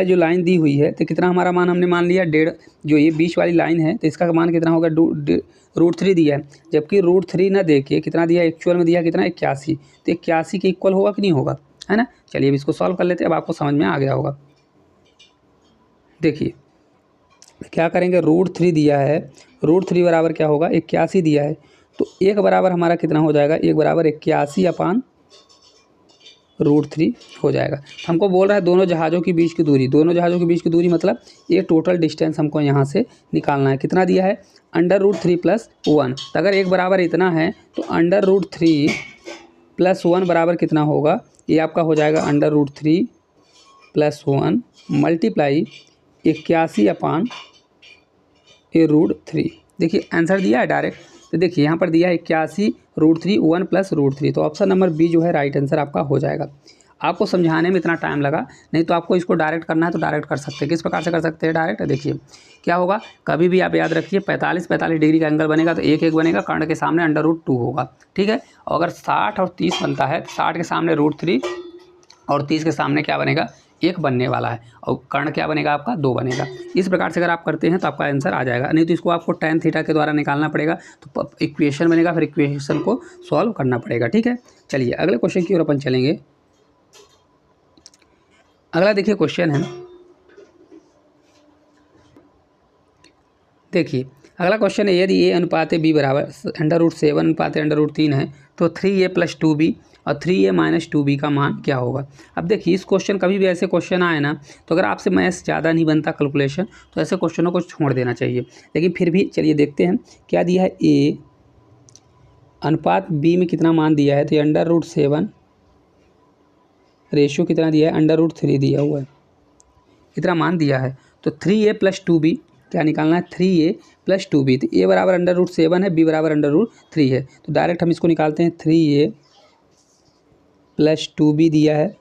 जो लाइन दी हुई है, तो कितना हमारा मान हमने मान लिया 1.5। जो ये बीच वाली लाइन है तो इसका मान कितना होगा, √3 दिया है, जबकि √3 ना दे के कितना दिया, एक्चुअल में दिया कितना 81। तो 81 के इक्वल होगा कि नहीं होगा, है ना। चलिए अब इसको सॉल्व कर लेते हैं, अब आपको समझ में आ गया होगा। देखिए क्या करेंगे, √3 दिया है, √3 बराबर क्या होगा 81 दिया है, तो 1 बराबर हमारा कितना हो जाएगा, 1 बराबर 81/√3 हो जाएगा। हमको बोल रहा है दोनों जहाज़ों के बीच की दूरी, मतलब ये टोटल डिस्टेंस हमको यहाँ से निकालना है। कितना दिया है, √3 + 1। तो अगर 1 बराबर इतना है तो √3 + 1 बराबर कितना होगा, ये आपका हो जाएगा √3 + 1 मल्टीप्लाई 81/√3। देखिए आंसर दिया है डायरेक्ट। तो देखिए यहाँ पर दिया है 81√3 1 + √3, तो ऑप्शन नंबर बी जो है राइट आंसर आपका हो जाएगा। आपको समझाने में इतना टाइम लगा, नहीं तो आपको इसको डायरेक्ट करना है तो डायरेक्ट कर सकते हैं। किस प्रकार से कर सकते हैं डायरेक्ट, देखिए क्या होगा, कभी भी आप याद रखिए 45 डिग्री का एंगल बनेगा तो 1 बनेगा, कर्ण के सामने √2 होगा। ठीक है, और अगर 60 और 30 बनता है, 60 के सामने √3 और 30 के सामने क्या बनेगा, 1 बनने वाला है, और कर्ण क्या बनेगा आपका 2 बनेगा। इस प्रकार से अगर आप करते हैं तो आपका आंसर आ जाएगा, नहीं तो इसको आपको tan थीटा के द्वारा निकालना पड़ेगा, तो इक्वेशन बनेगा, फिर इक्वेशन को सॉल्व करना पड़ेगा। ठीक है, चलिए अगले क्वेश्चन की ओर अपन चलेंगे। अगला देखिए क्वेश्चन है, देखिए अगला क्वेश्चन है, यदि a अनुपात b बराबर √7 अनुपात √3 है तो 3a + 2b और 3a - 2b का मान क्या होगा। अब देखिए इस क्वेश्चन, कभी भी ऐसे क्वेश्चन आए ना, तो अगर आपसे मैथ्स ज़्यादा नहीं बनता कैलकुलेशन, तो ऐसे क्वेश्चनों को छोड़ देना चाहिए। लेकिन फिर भी चलिए देखते हैं क्या दिया है, a अनुपात b में कितना मान दिया है, तो √7 रेशियो कितना दिया है, √3 दिया हुआ है, इतना मान दिया है। तो 3a + 2b क्या निकालना है, 3a + 2b। तो a बराबर √7 है, b बराबर √3 है, तो डायरेक्ट हम इसको निकालते हैं। 3a + 2b दिया है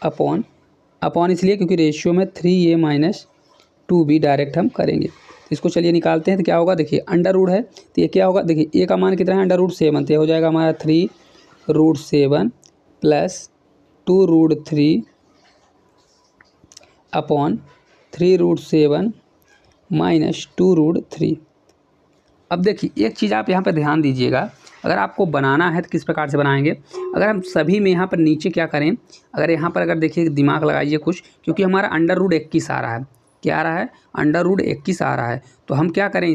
अपॉन इसलिए क्योंकि रेशियो में 3a - 2b डायरेक्ट हम करेंगे। इसको चलिए निकालते हैं, तो क्या होगा, देखिए अंडर है, तो ये क्या होगा, देखिए a का मान कितना है, √7, तो ये हो जाएगा हमारा 3√7 + 2√3 अपॉन 3√7 - 2√3। अब देखिए एक चीज़ आप यहाँ पर ध्यान दीजिएगा, अगर आपको बनाना है तो किस प्रकार से बनाएंगे। अगर हम सभी में यहाँ पर नीचे क्या करें, अगर यहाँ पर अगर देखिए दिमाग लगाइए कुछ, क्योंकि हमारा √21 आ रहा है, क्या आ रहा है, √21 आ रहा है, तो हम क्या करें,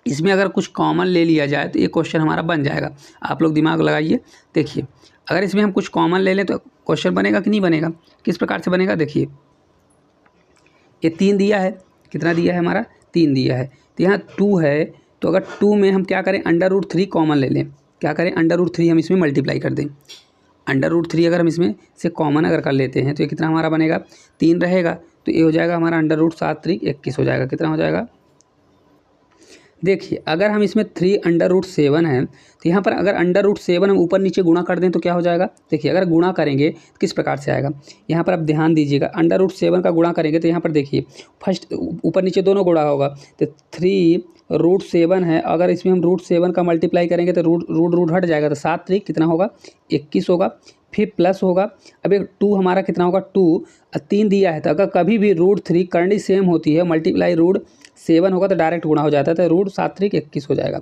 इसमें अगर कुछ कॉमन ले लिया जाए तो ये क्वेश्चन हमारा बन जाएगा। आप लोग दिमाग लगाइए, देखिए अगर इसमें हम कुछ कॉमन ले लें तो क्वेश्चन बनेगा कि नहीं बनेगा, किस प्रकार से बनेगा। देखिए ये 3 दिया है, कितना दिया है हमारा, 3 दिया है, तो यहाँ 2 है, तो अगर 2 में हम क्या करें, √3 कॉमन ले लें, क्या करें, √3 हम इसमें मल्टीप्लाई कर दें। √3 अगर हम इसमें से कॉमन अगर कर लेते हैं तो ये कितना हमारा बनेगा, 3 रहेगा, तो ये हो जाएगा हमारा √7 × 21 हो जाएगा, कितना हो जाएगा। देखिए अगर हम इसमें 3 √7 है, तो यहाँ पर अगर √7 हम ऊपर नीचे गुणा कर दें तो क्या हो जाएगा। देखिए अगर गुणा करेंगे तो किस प्रकार से आएगा, यहाँ पर आप ध्यान दीजिएगा, √7 का गुणा करेंगे तो यहाँ पर देखिए फर्स्ट ऊपर नीचे दोनों गुणा होगा, तो 3√7 है, अगर इसमें हम √7 का मल्टीप्लाई करेंगे तो रूट हट जाएगा, तो 7 × कितना होगा 21 होगा, फिर प्लस होगा, अब एक 2 हमारा कितना होगा 2, 3 दिया है, तो अगर कभी भी √3 करनी सेम होती है, मल्टीप्लाई √7 होगा तो डायरेक्ट गुणा हो जाता है, तो √7 × 21 हो जाएगा।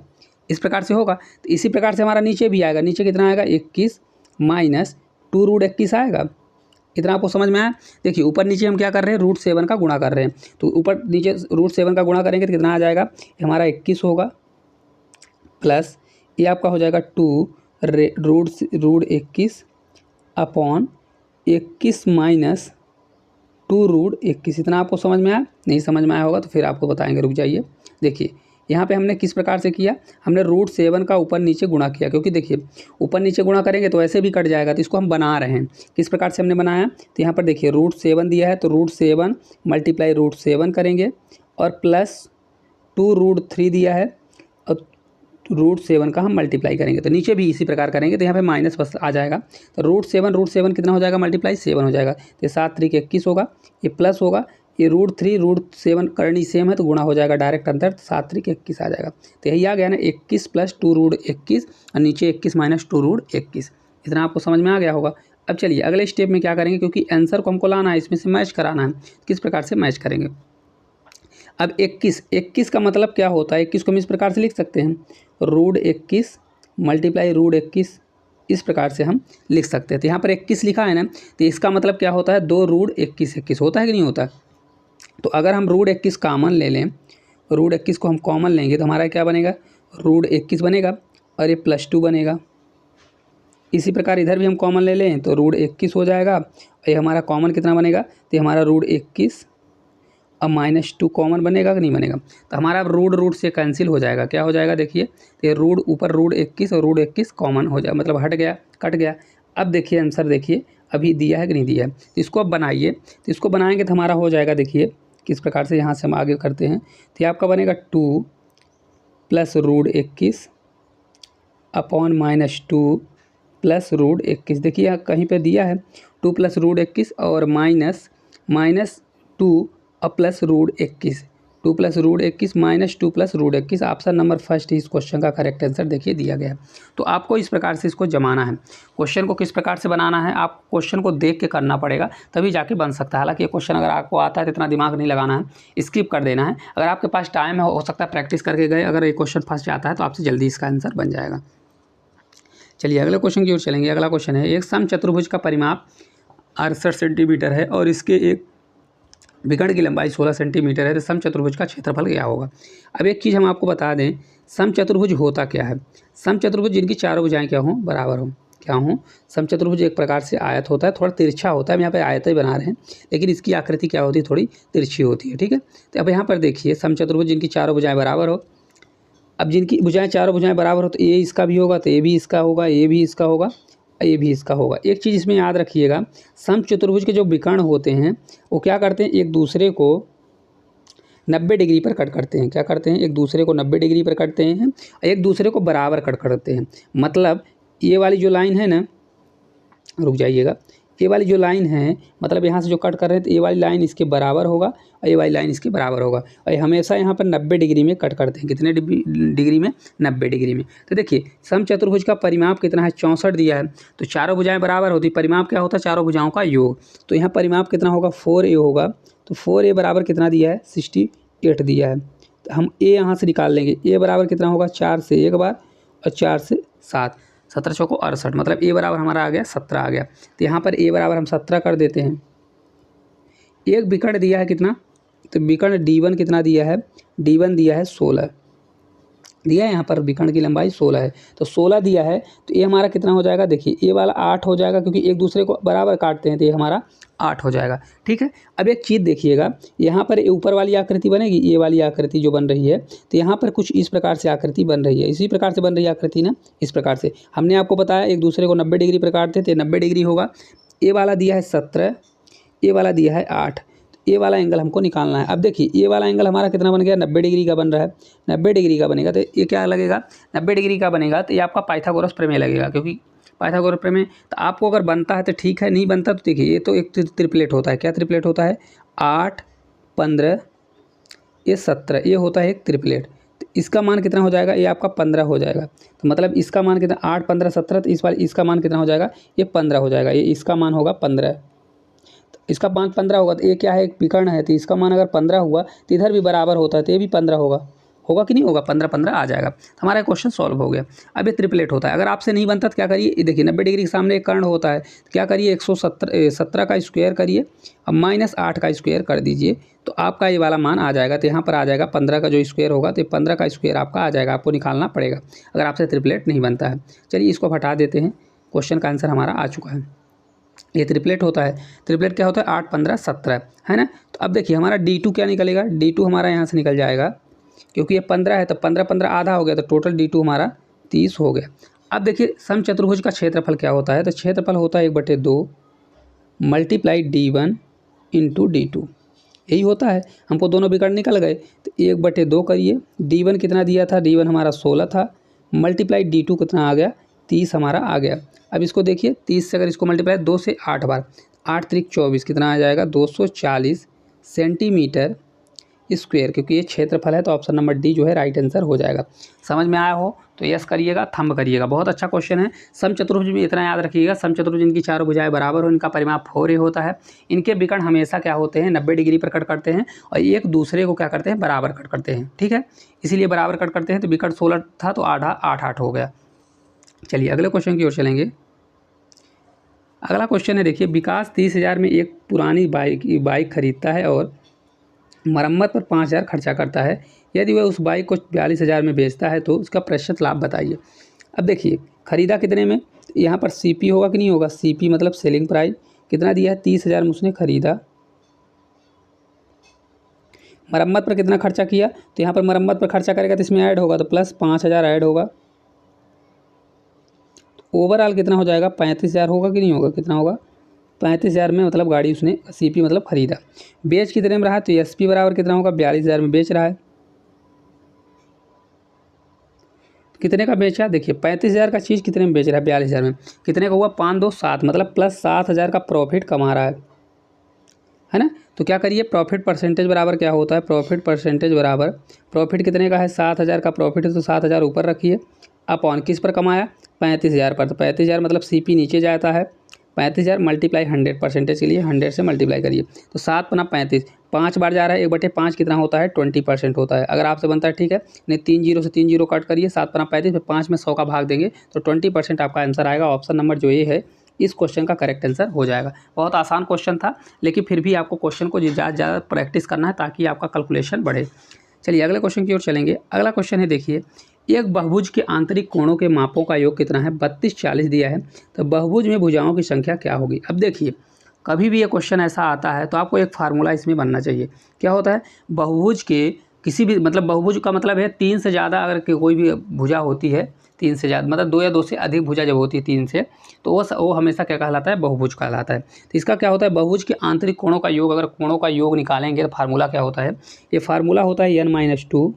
इस प्रकार से होगा, तो इसी प्रकार से हमारा नीचे भी आएगा, नीचे कितना आएगा 21 - 2√21 आएगा। इतना आपको समझ में आया। देखिए ऊपर नीचे हम क्या कर रहे हैं, √7 का गुणा कर रहे हैं, तो ऊपर नीचे √7 का गुणा करेंगे तो कितना आ जाएगा, हमारा 21 होगा, प्लस ये आपका हो जाएगा 2 √21 अपॉन 21 - 2√21। इतना आपको समझ में आया, नहीं समझ में आया होगा तो फिर आपको बताएंगे, रुक जाइए। देखिए यहाँ पे हमने किस प्रकार से किया, हमने √7 का ऊपर नीचे गुणा किया, क्योंकि देखिए ऊपर नीचे गुणा करेंगे तो ऐसे भी कट जाएगा, तो इसको हम बना रहे हैं। किस प्रकार से हमने बनाया, तो यहाँ पर देखिए √7 दिया है, तो √7 मल्टीप्लाई √7 करेंगे, और प्लस 2√3 दिया है, और √7 का हम मल्टीप्लाई करेंगे, तो नीचे भी इसी प्रकार करेंगे, तो यहाँ पे माइनस बस आ जाएगा, तो √7 कितना हो जाएगा, मल्टीप्लाई 7 हो जाएगा, तो 7 × 21 होगा, ये प्लस होगा, ये √3 √7 करनी सेम है तो गुणा हो जाएगा डायरेक्ट अंतर, 7 3 21 आ जाएगा। तो यही आ गया ना 21 + 2√21 और नीचे 21 - 2√21। इतना आपको समझ में आ गया होगा। अब चलिए अगले स्टेप में क्या करेंगे, क्योंकि आंसर को हमको लाना है, इसमें से मैच कराना है। किस प्रकार से मैच करेंगे। अब 21 का मतलब क्या होता है, 21 को हम इस प्रकार से लिख सकते हैं √21 × √21, इस प्रकार से हम लिख सकते हैं। तो यहाँ पर 21 लिखा है ना, तो इसका मतलब क्या होता है 2 √21 होता है कि नहीं होता। तो अगर हम √21 कॉमन ले लें, √21 को हम कॉमन लेंगे तो हमारा क्या बनेगा, √21 बनेगा और ये +2 बनेगा। इसी प्रकार इधर भी हम कॉमन ले लें तो √21 हो जाएगा और ये हमारा कॉमन कितना बनेगा, तो हमारा √21 अब -2 कॉमन बनेगा कि नहीं बनेगा। तो हमारा अब रूट से कैंसिल हो जाएगा। क्या हो जाएगा देखिए, तो ये रूट ऊपर √21 और √21 कॉमन हो जाए, मतलब हट गया, कट गया। अब देखिए आंसर देखिए अभी दिया है कि नहीं दिया है। तो इसको अब बनाइए, तो इसको बनाएंगे तो हमारा हो जाएगा, देखिए किस प्रकार से यहाँ से हम आगे करते हैं। तो ये आपका बनेगा 2 + √21 अपॉन -2 + √21। देखिए यहाँ कहीं पे दिया है 2 + √21 और -2 और +√21, 2 + √21 -2 + √21। ऑप्शन नंबर फर्स्ट इस क्वेश्चन का करेक्ट आंसर देखिए दिया गया है। तो आपको इस प्रकार से इसको जमाना है। क्वेश्चन को किस प्रकार से बनाना है, आप क्वेश्चन को देख के करना पड़ेगा तभी जाके बन सकता है। हालांकि ये क्वेश्चन अगर आपको आता है तो इतना दिमाग नहीं लगाना है, स्किप कर देना है। अगर आपके पास टाइम है, हो सकता है प्रैक्टिस करके गए, अगर ये क्वेश्चन फंस जाता है तो आपसे जल्दी इसका आंसर बन जाएगा। चलिए अगले क्वेश्चन की ओर चलेंगे। अगला क्वेश्चन है, एक समचतुर्भुज का परिमाप 68 सेंटीमीटर है और इसके एक विकर्ण की लंबाई 16 सेंटीमीटर है, तो समचतुर्भुज का क्षेत्रफल क्या होगा। अब एक चीज़ हम आपको बता दें, समचतुर्भुज होता क्या है। समचतुर्भुज जिनकी चारों भुजाएं क्या हों, बराबर हों, क्या हों। समचतुर्भुज एक प्रकार से आयत होता है, थोड़ा तिरछा होता है। हम यहाँ पे आयत ही बना रहे हैं, लेकिन इसकी आकृति क्या होती है, थोड़ी तिरछी होती है, ठीक है। तो अब यहाँ पर देखिए समचतुर्भुज जिनकी चारों भुजाएं बराबर हो। अब जिनकी भुजाएं चारों भुजाएं बराबर हो तो ये इसका भी होगा, तो ये भी इसका होगा, ये भी इसका होगा, ये भी इसका होगा। एक चीज़ इसमें याद रखिएगा, समचतुर्भुज के जो विकर्ण होते हैं वो क्या करते हैं, एक दूसरे को 90 डिग्री पर कट करते हैं। क्या करते हैं, एक दूसरे को 90 डिग्री पर कटते हैं, एक दूसरे को बराबर कट करते हैं। मतलब ये वाली जो लाइन है ना, रुक जाइएगा, ये वाली जो लाइन है, मतलब यहाँ से जो कट कर रहे हैं तो ये वाली लाइन इसके बराबर होगा और ये वाली लाइन इसके बराबर होगा। और ये हमेशा यहाँ पर 90 डिग्री में कट करते हैं। कितने डिग्री में, 90 डिग्री में। तो देखिए समचतुर्भुज का परिमाप कितना है, 64 दिया है। तो चारों भुजाएं बराबर होती, परिमाप क्या होता है, चारों भुजाओं का योग। तो यहाँ परिमाप कितना होगा, 4a होगा। तो 4a बराबर कितना दिया है, 68 दिया है। तो हम a यहाँ से निकाल लेंगे, a बराबर कितना होगा, 4 से एक बार और 4 से 7, 17 चौको 68, मतलब a बराबर हमारा आ गया 17 आ गया। तो यहाँ पर a बराबर हम 17 कर देते हैं। एक विकर्ण दिया है कितना, तो विकर्ण d1 कितना दिया है, d1 दिया है 16 दिया है। यहाँ पर विकर्ण की लंबाई 16 है, तो 16 दिया है। तो ये हमारा कितना हो जाएगा, देखिए ये वाला 8 हो जाएगा, क्योंकि एक दूसरे को बराबर काटते हैं, तो ये हमारा 8 हो जाएगा, ठीक है। अब एक चीज़ देखिएगा, यहाँ पर ऊपर वाली आकृति बनेगी, ये वाली आकृति जो बन रही है, तो यहाँ पर कुछ इस प्रकार से आकृति बन रही है। इसी प्रकार से बन रही है आकृति ना, इस प्रकार से। हमने आपको बताया एक दूसरे को 90 डिग्री पर काटते थे, 90 डिग्री होगा। ये वाला दिया है 17, ये वाला दिया है 8, ये वाला एंगल हमको निकालना है। अब देखिए ये वाला एंगल हमारा कितना बन गया, 90 डिग्री का बन रहा है। 90 डिग्री का बनेगा तो ये क्या लगेगा, 90 डिग्री का बनेगा तो ये आपका पाइथागोरस प्रमेय लगेगा, क्योंकि पाइथागोरस प्रमेय। तो आपको अगर बनता है तो ठीक है, नहीं बनता तो देखिए ये तो एक ट्रिपलेट होता है। क्या ट्रिपलेट होता है, 8 15 ये 17, ये होता है एक ट्रिपलेट। तो इसका मान कितना हो जाएगा, ये आपका 15 हो जाएगा। तो मतलब इसका मान कितना, 8 15 17, तो इस बार इसका मान कितना हो जाएगा, ये 15 हो जाएगा। ये इसका मान होगा 15, इसका मान 15 होगा। तो ये क्या है, एक विकर्ण है, तो इसका मान अगर 15 हुआ तो इधर भी बराबर होता है, तो ये भी 15 होगा, होगा कि नहीं होगा, 15 15 आ जाएगा। तो हमारा क्वेश्चन सॉल्व हो गया। अब ये ट्रिपलेट होता है। अगर आपसे नहीं बनता तो क्या करिए, ये देखिए 90 डिग्री के सामने एक कर्ण होता है, तो क्या करिए 117 का स्क्वायर करिए, अब -8 का स्क्वायर कर दीजिए, तो आपका ये वाला मान आ जाएगा। तो यहाँ पर आ जाएगा 15 का जो स्क्वायर होगा, तो 15 का स्क्वायर आपका आ जाएगा, आपको निकालना पड़ेगा अगर आपसे ट्रिपलेट नहीं बनता है। चलिए इसको हटा देते हैं, क्वेश्चन का आंसर हमारा आ चुका है। ये ट्रिपलेट होता है। ट्रिपलेट क्या होता है, 8 15 17 है ना। तो अब देखिए हमारा D2 क्या निकलेगा, D2 हमारा यहाँ से निकल जाएगा, क्योंकि ये 15 है तो 15 15 आधा हो गया, तो टोटल D2 हमारा 30 हो गया। अब देखिए समचतुर्भुज का क्षेत्रफल क्या होता है, तो क्षेत्रफल होता है 1/2 × D1 × D2, यही होता है। हमको दोनों विकर्ण निकल गए, तो 1/2 करिए, D1 कितना दिया था, D1 हमारा 16 था, मल्टीप्लाई D2 कितना आ गया, 30 हमारा आ गया। अब इसको देखिए 30 से अगर इसको मल्टीप्लाई 2 से 8 बार, 8 3 24 कितना आ जाएगा, 240 सेंटीमीटर स्क्वायर, क्योंकि ये क्षेत्रफल है तो ऑप्शन नंबर डी जो है राइट आंसर हो जाएगा। समझ में आया हो तो यस करिएगा, थंब करिएगा। बहुत अच्छा क्वेश्चन है। समचतुर्भुज में इतना याद रखिएगा, समचतुर्भुज जिनकी चारों भुजाएं बराबर हो, इनका परिमाप 4a होता है। इनके विकर्ण हमेशा क्या होते हैं, 90 डिग्री पर कट करते हैं और एक दूसरे को क्या करते हैं, बराबर कट करते हैं। ठीक है, इसीलिए बराबर कट करते हैं। तो विकर्ण 16 था तो आधा 8 हो गया। चलिए अगले क्वेश्चन की ओर चलेंगे। अगला क्वेश्चन है, देखिए विकास 30,000 में एक पुरानी बाइक खरीदता है और मरम्मत पर 5,000 खर्चा करता है। यदि वह उस बाइक को 42,000 में बेचता है तो उसका प्रतिशत लाभ बताइए। अब देखिए खरीदा कितने में, यहाँ पर सीपी होगा कि नहीं होगा, सीपी मतलब सेलिंग प्राइस कितना दिया है, 30,000 में उसने खरीदा। मरम्मत पर कितना खर्चा किया, तो यहाँ पर मरम्मत पर खर्चा करेगा तो इसमें ऐड होगा तो प्लस 5,000 ऐड होगा। ओवरऑल कितना हो जाएगा, 35,000 होगा कि नहीं होगा, कितना होगा 35,000 में मतलब गाड़ी उसने सीपी मतलब खरीदा। बेच कितने में रहा, तो एसपी बराबर कितना होगा, 42,000 में बेच रहा है। कितने का बेचा, देखिए 35,000 का चीज़ कितने में बेच रहा है, 42,000 में। कितने का हुआ, 5 2 7 मतलब प्लस 7,000 का प्रॉफिट कमा रहा है ना। तो क्या करिए, प्रॉफिट परसेंटेज बराबर क्या होता है, प्रॉफिट परसेंटेज बराबर प्रॉफिट कितने का है, 7,000 का प्रॉफिट है तो 7,000 ऊपर रखिए, अपॉन किस पर कमाया, 35,000 पर। तो 35,000 मतलब सीपी नीचे जाता है, 35,000 मल्टीप्लाई 100 परसेंटेज के लिए 100 से मल्टीप्लाई करिए तो 7 पना 35, 5 बार जा रहा है, 1/5 कितना होता है, 20% होता है। अगर आपसे बनता है ठीक है, नहीं 3 जीरो से 3 जीरो कट करिए, 7 पना 35, फिर 5 में 100 का भाग देंगे तो 20% आपका आंसर आएगा। ऑप्शन नंबर जो ये है इस क्वेश्चन का करेक्ट आंसर हो जाएगा। बहुत आसान क्वेश्चन था, लेकिन फिर भी आपको क्वेश्चन को ज़्यादा प्रैक्टिस करना है ताकि आपका कैलकुलेशन बढ़े। चलिए अगले क्वेश्चन की ओर चलेंगे। अगला क्वेश्चन है, देखिए एक बहुभुज के आंतरिक कोणों के मापों का योग कितना है, 32 40 दिया है, तो बहुभुज में भुजाओं की संख्या क्या होगी। अब देखिए कभी भी ये क्वेश्चन ऐसा आता है तो आपको एक फार्मूला इसमें बनना चाहिए। क्या होता है, बहुभुज के किसी भी मतलब बहुभुज का मतलब है 3 से ज़्यादा अगर कोई भी भुजा होती है, 3 से ज़्यादा मतलब 2 या 2 से अधिक भुजा जब होती है 3 से, तो वो हमेशा क्या कहलाता है, बहुभुज कहलाता है। तो इसका क्या होता है, बहुभुज के आंतरिक कोणों का योग, अगर कोणों का योग निकालेंगे तो फार्मूला क्या होता है, ये फार्मूला होता है n-2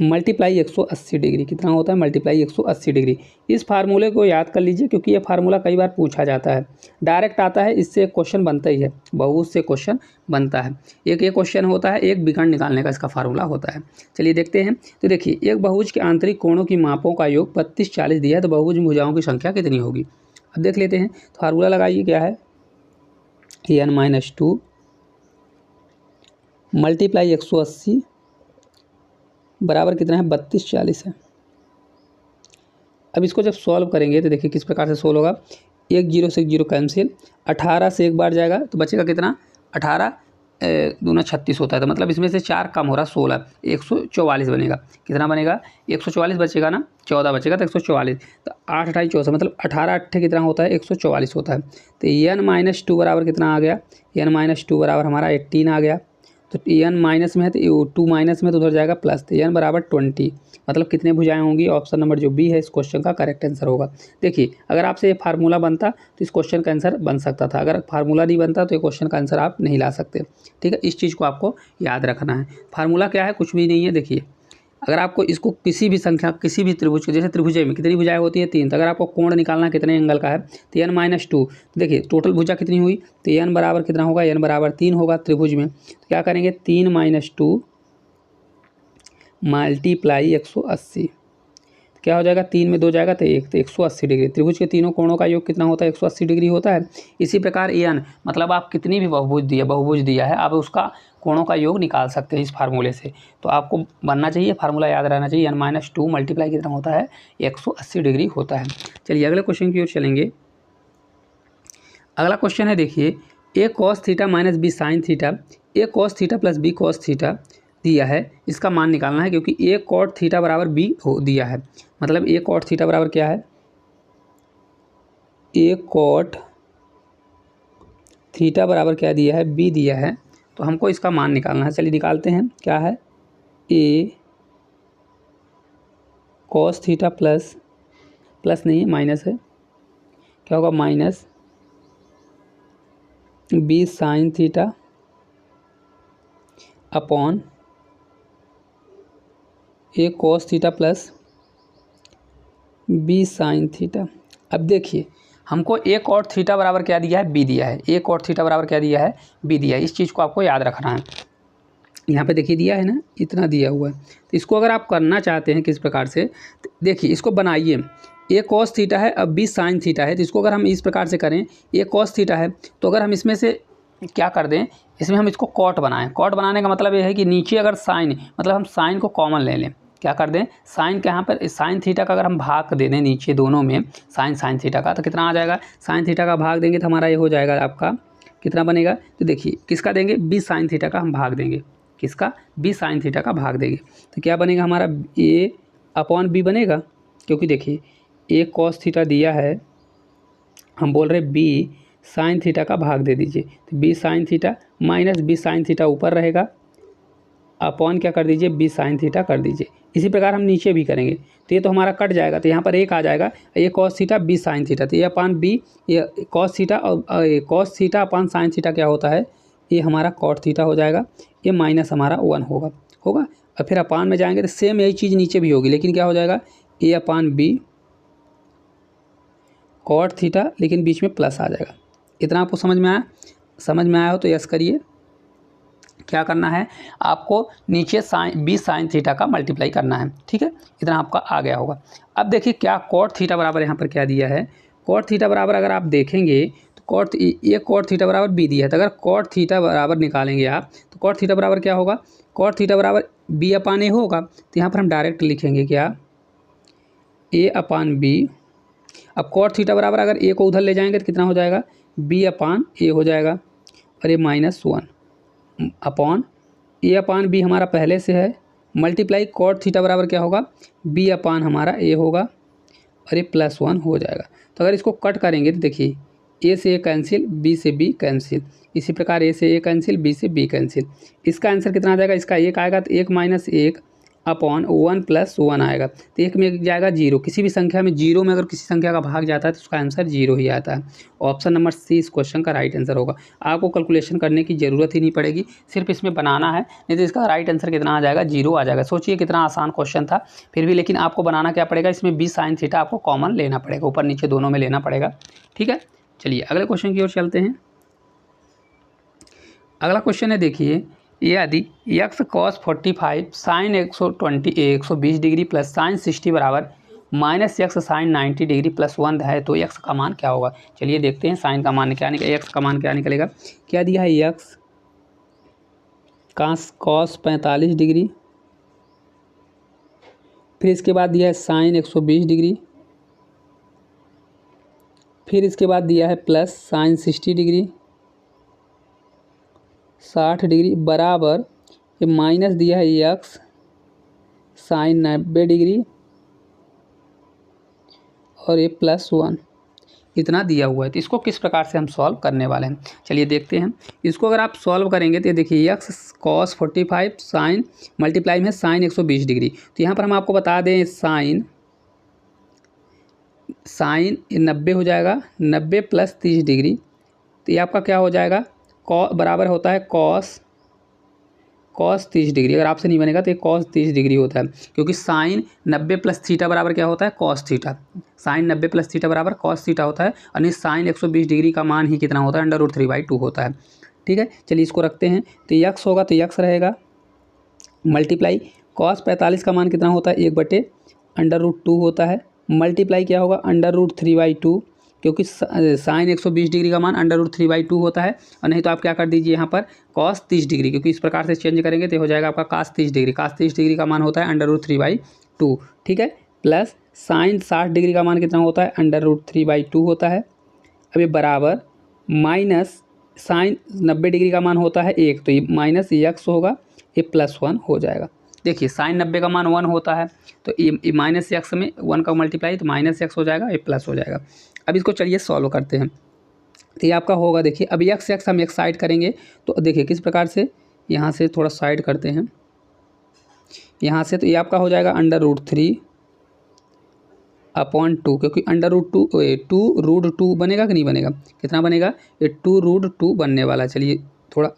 मल्टीप्लाई 180 डिग्री। कितना होता है, मल्टीप्लाई 180 डिग्री। इस फार्मूले को याद कर लीजिए क्योंकि ये फार्मूला कई बार पूछा जाता है, डायरेक्ट आता है, इससे एक क्वेश्चन बनता ही है, बहुभुज से क्वेश्चन बनता है। एक ये क्वेश्चन होता है, एक विकर्ण निकालने का इसका फार्मूला होता है। चलिए देखते हैं। तो देखिए एक बहुभुज के आंतरिक कोणों की मापों का योग 32 40 दिया है, तो बहुभुज भुजाओं की संख्या कितनी होगी। अब देख लेते हैं, तो फार्मूला लगाइए, क्या है, n-2 मल्टीप्लाई 180 बराबर कितना है, 32 40 है। अब इसको जब सॉल्व करेंगे तो देखिए किस प्रकार से सॉल्व होगा, 1 जीरो से 1 जीरो कैंसिल, 18 से एक बार जाएगा तो बचेगा कितना, 18 दूना 36 होता है, तो मतलब इसमें से 4 कम हो रहा, 16, 144 बनेगा। कितना बनेगा, 144 बचेगा ना, 14 बचेगा तो 144, तो 8 28 64 मतलब 18 8 कितना होता है, 144 होता है। तो n-2 बराबर कितना आ गया, n-2 बराबर हमारा 18 आ गया। तो n माइनस में है तो 2 माइनस में तो उधर जाएगा प्लस, तो n बराबर 20, मतलब कितने भुजाएं होंगी, ऑप्शन नंबर जो बी है इस क्वेश्चन का करेक्ट आंसर होगा। देखिए अगर आपसे ये फार्मूला बनता तो इस क्वेश्चन का आंसर बन सकता था, अगर फार्मूला नहीं बनता तो ये क्वेश्चन का आंसर आप नहीं ला सकते। ठीक है, इस चीज़ को आपको याद रखना है। फार्मूला क्या है, कुछ भी नहीं है। देखिए अगर आपको इसको किसी भी संख्या, किसी भी त्रिभुज, जैसे त्रिभुज में कितनी भुजाएं होती है, 3, तो अगर आपको कोण निकालना है कितने एंगल का है, तो n-2, देखिए टोटल भुजा कितनी हुई, तो n बराबर कितना होगा, n बराबर 3 होगा त्रिभुज में। तो क्या करेंगे, 3-2 मल्टीप्लाई 180, क्या हो जाएगा, 3 में 2 जाएगा तो 1, तो 180 डिग्री। त्रिभुज के तीनों कोणों का योग कितना होता है, 180 डिग्री होता है। इसी प्रकार n मतलब आप कितनी भी बहुभुज दिया है, आप उसका कोणों का योग निकाल सकते हैं इस फार्मूले से। तो आपको बनना चाहिए, फार्मूला याद रहना चाहिए, n-2 मल्टीप्लाई कितना होता है, 180 डिग्री होता है। चलिए अगले क्वेश्चन की ओर चलेंगे। अगला क्वेश्चन है, देखिए a cos theta minus b sine theta, a cos theta plus b cos theta दिया है, इसका मान निकालना है क्योंकि a cot थीटा बराबर b हो दिया है। मतलब a cot थीटा बराबर क्या है, a cot थीटा बराबर क्या दिया है, b दिया है, तो हमको इसका मान निकालना है। चलिए निकालते हैं, क्या है, a cos थीटा प्लस नहीं है, माइनस है, क्या होगा, minus b sine theta upon a cos theta plus b sine theta. अब देखिए हमको ए कॉट थीटा बराबर क्या दिया है, बी दिया है। ए कॉट थीटा बराबर क्या दिया है, बी दिया है। इस चीज़ को आपको याद रखना है। यहाँ पे देखिए दिया है ना, इतना दिया हुआ है। तो इसको अगर आप करना चाहते हैं किस प्रकार से, देखिए इसको बनाइए। ए कॉस थीटा है, अब बी साइन थीटा है। तो इसको अगर हम इस प्रकार से करें, ए कॉस थीटा है, तो अगर हम इसमें से क्या कर दें, इसमें हम इसको कॉट बनाएं। कॉट बनाने का मतलब ये है कि नीचे अगर साइन, मतलब हम साइन को कॉमन ले लें। क्या कर दें, साइन के यहाँ पर साइन थीटा का अगर हम भाग दे दें नीचे दोनों में, साइन थीटा का, तो कितना आ जाएगा, साइन थीटा का भाग देंगे तो हमारा ये हो जाएगा आपका कितना बनेगा। तो देखिए किसका देंगे, बी साइन थीटा का हम भाग देंगे। किसका, बी साइन थीटा का भाग देंगे। तो क्या बनेगा हमारा, ए अपॉन बी बनेगा। क्योंकि देखिए ए कॉस थीटा दिया है, हम बोल रहे बी साइन थीटा का भाग दे दीजिए। तो b sine theta minus b sine theta ऊपर रहेगा, अपॉन क्या कर दीजिए, बी साइन थीटा कर दीजिए। इसी प्रकार हम नीचे भी करेंगे। तो ये तो हमारा कट जाएगा, तो यहाँ पर एक आ जाएगा, A cos theta B sine theta. तो ये अपान बी, ये कॉस थीटा और cos theta upon sine theta क्या होता है, ये हमारा कॉट थीटा हो जाएगा। ये माइनस हमारा 1 होगा। और फिर अपान में जाएंगे तो सेम यही चीज़ नीचे भी होगी, लेकिन क्या हो जाएगा, ए अपान बी कॉट थीटा, लेकिन बीच में प्लस आ जाएगा। इतना आपको समझ में आया? समझ में आया हो तो यस करिए। क्या करना है आपको, नीचे साइन बी साइन थीटा का मल्टीप्लाई करना है। ठीक है, इतना आपका आ गया होगा। अब देखिए क्या कॉट थीटा बराबर यहाँ पर क्या दिया है, कॉट थीटा बराबर अगर आप देखेंगे तो कॉट, ये कॉट थीटा बराबर बी दिया है। तो अगर कॉट थीटा बराबर निकालेंगे आप, तो कॉट थीटा बराबर क्या होगा, कॉट थीटा बराबर बी अपान ए होगा। तो यहाँ पर हम डायरेक्ट लिखेंगे क्या, ए अपान बी। अब कॉट थीटा बराबर अगर ए को उधर ले जाएंगे तो कितना हो जाएगा, बी अपान ए हो जाएगा, और ये -1 अपॉन ए अपान बी हमारा पहले से है, मल्टीप्लाई कॉट थीटा बराबर क्या होगा, बी अपान हमारा ए होगा, और ये +1 हो जाएगा। तो अगर इसको कट करेंगे तो देखिए ए से ए कैंसिल, बी से बी कैंसिल, इसी प्रकार ए से ए कैंसिल, बी से बी कैंसिल। इसका आंसर कितना आ जाएगा, इसका 1 आएगा, तो 1 - 1 अपॉन 1 + 1 आएगा। तो एक में जाएगा 0। किसी भी संख्या में 0 में अगर किसी संख्या का भाग जाता है तो उसका आंसर 0 ही आता है। ऑप्शन नंबर सी इस क्वेश्चन का राइट आंसर होगा। आपको कैलकुलेशन करने की ज़रूरत ही नहीं पड़ेगी, सिर्फ इसमें बनाना है। नहीं तो इसका राइट आंसर कितना आ जाएगा, 0 आ जाएगा। सोचिए कितना आसान क्वेश्चन था फिर भी, लेकिन आपको बनाना क्या पड़ेगा, इसमें बी साइन थीटा आपको कॉमन लेना पड़ेगा, ऊपर नीचे दोनों में लेना पड़ेगा। ठीक है, चलिए अगले क्वेश्चन की ओर चलते हैं। अगला क्वेश्चन है, देखिए यदि x cos 45 sine 120 degree plus sine 60 बराबर -x साइन 90 डिग्री प्लस 1 है, तो x का मान क्या होगा। चलिए देखते हैं साइन का मान क्या निकलेगा, x का मान क्या निकलेगा। क्या दिया है, x cos 45 डिग्री, फिर इसके बाद दिया है साइन 120 डिग्री, फिर इसके बाद दिया है प्लस साइन 60 डिग्री 60 डिग्री बराबर, ये माइनस दिया है x साइन 90 डिग्री और ये +1, इतना दिया हुआ है। तो इसको किस प्रकार से हम सॉल्व करने वाले हैं, चलिए देखते हैं। इसको अगर आप सॉल्व करेंगे तो देखिए x cos 45 साइन मल्टीप्लाई में साइन 120 डिग्री। तो यहाँ पर हम आपको बता दें साइन 90 हो जाएगा, 90 + 30 डिग्री। तो ये आपका क्या हो जाएगा, बराबर होता है cos 30 डिग्री। अगर आपसे नहीं बनेगा तो ये cos 30 डिग्री होता है, क्योंकि साइन 90 + थीटा बराबर क्या होता है, cos थीटा। साइन 90 + थीटा बराबर cos थीटा होता है, और नहीं साइन 120 डिग्री का मान ही कितना होता है, √3/2 होता है। ठीक है, चलिए इसको रखते हैं। तो x होगा तो x रहेगा, मल्टीप्लाई cos 45 का मान कितना होता है, 1/√2 होता है, मल्टीप्लाई क्या होगा, √3/2, क्योंकि साइन 120 डिग्री का मान √3/2 होता है। और नहीं तो आप क्या कर दीजिए यहाँ पर cos 30 डिग्री, क्योंकि इस प्रकार से चेंज करेंगे तो हो जाएगा आपका cos 30 डिग्री। cos 30 डिग्री का मान होता है √3/2। ठीक है, प्लस साइन 60 डिग्री का मान कितना होता है, √3/2 होता है। अब ये बराबर माइनस साइन 90 डिग्री का मान होता है 1, तो ये माइनस x होगा, ये +1 हो जाएगा। देखिए साइन 90 का मान 1 होता है, तो ये माइनस x में 1 का मल्टीप्लाई, तो -x हो जाएगा, ये प्लस हो जाएगा। अब इसको चलिए सॉल्व करते हैं। तो ये आपका होगा, देखिए अब x हम एक साइड करेंगे, तो देखिए किस प्रकार से, यहाँ से थोड़ा साइड करते हैं यहाँ से, तो ये आपका हो जाएगा √3/2, क्योंकि √2 बनेगा कि नहीं बनेगा, कितना बनेगा, ये 2√2 बनने वाला। चलिए थोड़ा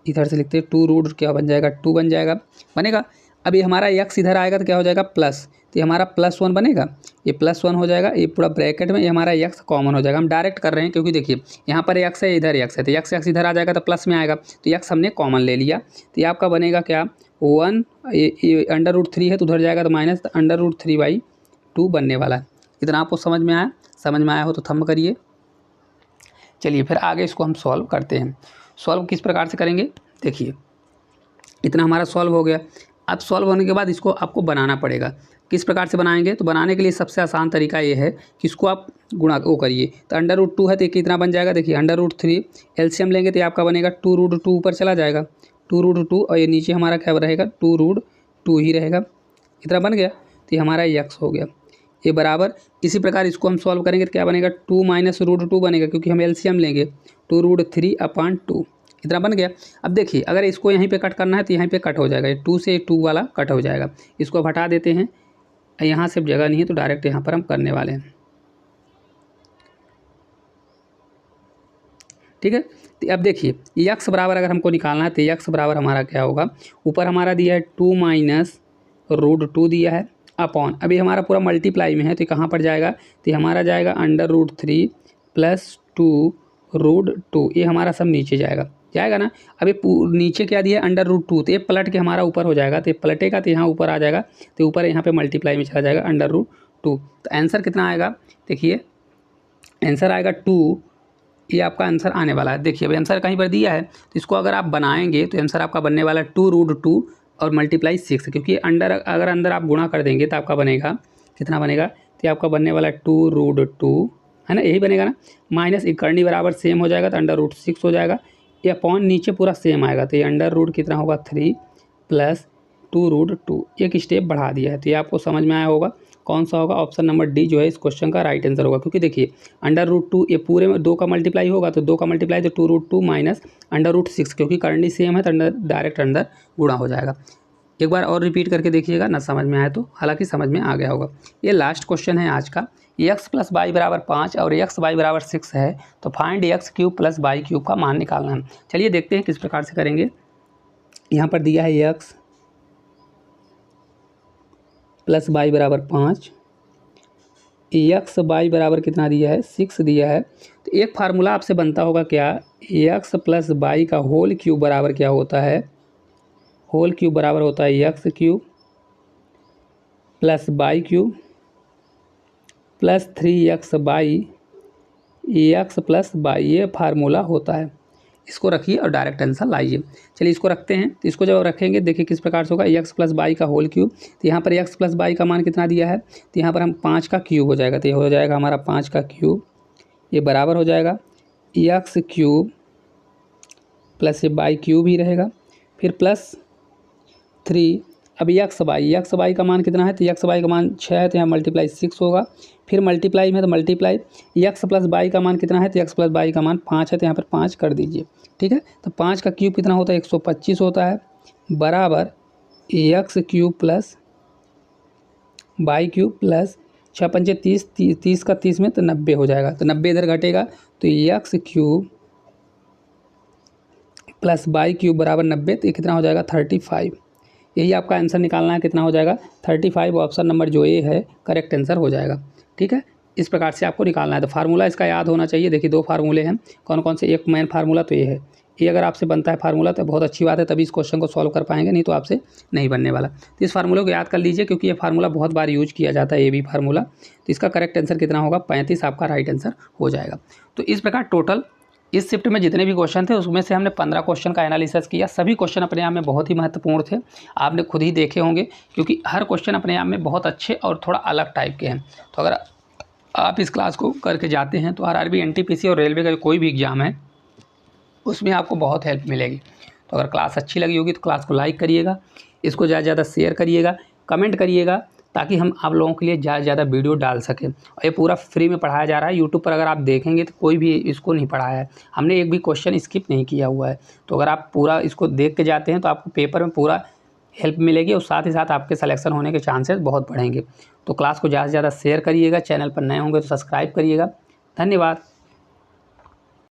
इधर से लिखते हैं, 2 रूट क्या बन जाएगा, 2 बन जाएगा, बनेगा। अब ये हमारा x इधर आएगा तो क्या हो जाएगा प्लस, तो ये हमारा +1 बनेगा, ये +1 हो जाएगा, ये पूरा ब्रैकेट में ये हमारा x कॉमन हो जाएगा। हम डायरेक्ट कर रहे हैं क्योंकि देखिए यहाँ पर x है, इधर x है, तो x इधर आ जाएगा तो प्लस में आएगा, तो x हमने कॉमन ले लिया, तो ये आपका बनेगा क्या 1, ये √3 है तो उधर जाएगा तो माइनस, तो √3/2 बनने वाला है। इतना आपको समझ में आया? समझ में आया हो तो थंब करिए। चलिए फिर आगे इसको हम सॉल्व करते हैं। सॉल्व किस प्रकार से करेंगे, देखिए इतना हमारा सॉल्व हो गया। अब सॉल्व होने के बाद इसको आपको बनाना पड़ेगा। किस प्रकार से बनाएंगे, तो बनाने के लिए सबसे आसान तरीका ये है कि इसको आप गुणा करिए, तो √2 है तो कितना बन जाएगा, देखिए √3 एलसीएम लेंगे तो आपका बनेगा 2√2 ऊपर चला जाएगा, 2√2 और ये नीचे हमारा क्या रहेगा 2√2 ही रहेगा। इतना बन गया, तो ये हमारा x हो गया। ये बराबर इसी प्रकार इसको हम सॉल्व करेंगे तो क्या बनेगा 2 - √2 बनेगा, क्योंकि हम एलसीएम लेंगे 2√3/2, इतना बन गया। अब देखिए अगर इसको यहीं पे कट करना है तो यहीं पे कट हो जाएगा, 2 से 2 वाला कट हो जाएगा। इसको अब हटा देते हैं, यहाँ से जगह नहीं है तो डायरेक्ट यहाँ पर हम करने वाले हैं, ठीक है। तो अब देखिए x बराबर अगर हमको निकालना है तो x बराबर हमारा क्या होगा, ऊपर हमारा दिया है 2 - √2 दिया है अपॉन, अभी हमारा पूरा मल्टीप्लाई में है तो कहाँ पर जाएगा, तो हमारा जाएगा √3 + 2√2, ये हमारा सब नीचे जाएगा ना। अभी नीचे क्या दिया है √2, तो ये पलट के हमारा ऊपर हो जाएगा, तो ये पलटेगा तो यहाँ ऊपर आ जाएगा, तो ऊपर यहाँ पे मल्टीप्लाई में चला जाएगा √2। तो आंसर कितना आएगा, देखिए आंसर आएगा 2, ये आपका आंसर आने वाला है। देखिए अभी आंसर कहीं पर दिया है तो इसको अगर आप बनाएंगे तो आंसर आपका बनने वाला है 2√2 और मल्टीप्लाई 6, क्योंकि अगर अंदर आप गुणा कर देंगे तो आपका बनेगा कितना बनेगा, तो आपका बनने वाला 2√2 है ना, यही बनेगा ना, माइनस एक करनी बराबर सेम हो जाएगा तो √6 हो जाएगा, ये अपॉन नीचे पूरा सेम आएगा, तो ये √, कितना होगा 3 + 2√2, एक स्टेप बढ़ा दिया है। तो ये आपको समझ में आया होगा कौन सा होगा, ऑप्शन नंबर डी जो है इस क्वेश्चन का राइट आंसर होगा। क्योंकि देखिए √2 ये पूरे में 2 का मल्टीप्लाई होगा, तो 2 का मल्टीप्लाई तो 2√2 माइनस √6, क्योंकि करनी सेम है तो डायरेक्ट अंदर गुणा हो जाएगा। एक बार और रिपीट करके देखिएगा ना, समझ में आया तो, हालांकि समझ में आ गया होगा। ये लास्ट क्वेश्चन है आज का, x + y = 5 और x y = 6 है, तो फाइंड x³ + y³ का मान निकालना है। चलिए देखते हैं किस प्रकार से करेंगे। यहाँ पर दिया है x + y = 5, x y बराबर कितना दिया है 6 दिया है, तो एक फार्मूला आपसे बनता होगा क्या, x + y का होल क्यूब बराबर क्या होता है, होल क्यूब बराबर होता है x³ + y³ + 3xy x + y, ये फार्मूला होता है। इसको रखिए और डायरेक्ट आंसर लाइए। चलिए इसको रखते हैं, तो इसको जब रखेंगे देखिए किस प्रकार से होगा, x + y का होल क्यूब, तो यहाँ पर x + y का मान कितना दिया है, तो यहाँ पर हम 5 का क्यूब हो जाएगा, तो ये हो जाएगा हमारा 5 का क्यूब, ये बराबर हो जाएगा x³ + y³ ही रहेगा, फिर +3, अब x y का मान कितना है, तो x y का मान 6 है, तो यहाँ मल्टीप्लाई 6 होगा, फिर मल्टीप्लाई में तो मल्टीप्लाई x + y का मान कितना है, तो x + y का मान 5 है, तो यहाँ पर 5 कर दीजिए, ठीक है। तो 5 का क्यूब कितना होता है 125 होता है, बराबर x³ + y³ + 6 पंचे 30, 30 का 30 में तो 90 हो जाएगा, तो 90 इधर घटेगा, तो x³ + y³ बराबर 90, तो ये कितना हो जाएगा 35। यही आपका आंसर निकालना है, कितना हो जाएगा 35, ऑप्शन नंबर जो ए है करेक्ट आंसर हो जाएगा, ठीक है। इस प्रकार से आपको निकालना है, तो फार्मूला इसका याद होना चाहिए। देखिए 2 फार्मूले हैं, कौन कौन से, एक मेन फार्मूला तो ये है, ये अगर आपसे बनता है फार्मूला तो बहुत अच्छी बात है, तभी इस क्वेश्चन को सॉल्व कर पाएंगे, नहीं तो आपसे नहीं बनने वाला। तो इस फार्मूले को याद कर लीजिए, क्योंकि ये फार्मूला बहुत बार यूज किया जाता है, ये भी फार्मूला। तो इसका करेक्ट आंसर कितना होगा 35, आपका राइट आंसर हो जाएगा। तो इस प्रकार टोटल इस शिफ्ट में जितने भी क्वेश्चन थे उसमें से हमने 15 क्वेश्चन का एनालिसिस किया। सभी क्वेश्चन अपने आप में बहुत ही महत्वपूर्ण थे, आपने खुद ही देखे होंगे, क्योंकि हर क्वेश्चन अपने आप में बहुत अच्छे और थोड़ा अलग टाइप के हैं। तो अगर आप इस क्लास को करके जाते हैं तो आरआरबी, एनटीपीसी और रेलवे का कोई भी एग्ज़ाम है उसमें आपको बहुत हेल्प मिलेगी। तो अगर क्लास अच्छी लगी होगी तो क्लास को लाइक करिएगा, इसको ज़्यादा से ज़्यादा शेयर करिएगा, कमेंट करिएगा, ताकि हम आप लोगों के लिए ज़्यादा से ज़्यादा वीडियो डाल सकें। और ये पूरा फ्री में पढ़ाया जा रहा है, यूट्यूब पर अगर आप देखेंगे तो कोई भी इसको नहीं पढ़ाया है, हमने एक भी क्वेश्चन स्किप नहीं किया हुआ है। तो अगर आप पूरा इसको देख के जाते हैं तो आपको पेपर में पूरा हेल्प मिलेगी और साथ ही साथ आपके सिलेक्शन होने के चांसेस बहुत बढ़ेंगे। तो क्लास को ज़्यादा से ज़्यादा शेयर करिएगा, चैनल पर नए होंगे तो सब्सक्राइब करिएगा। धन्यवाद।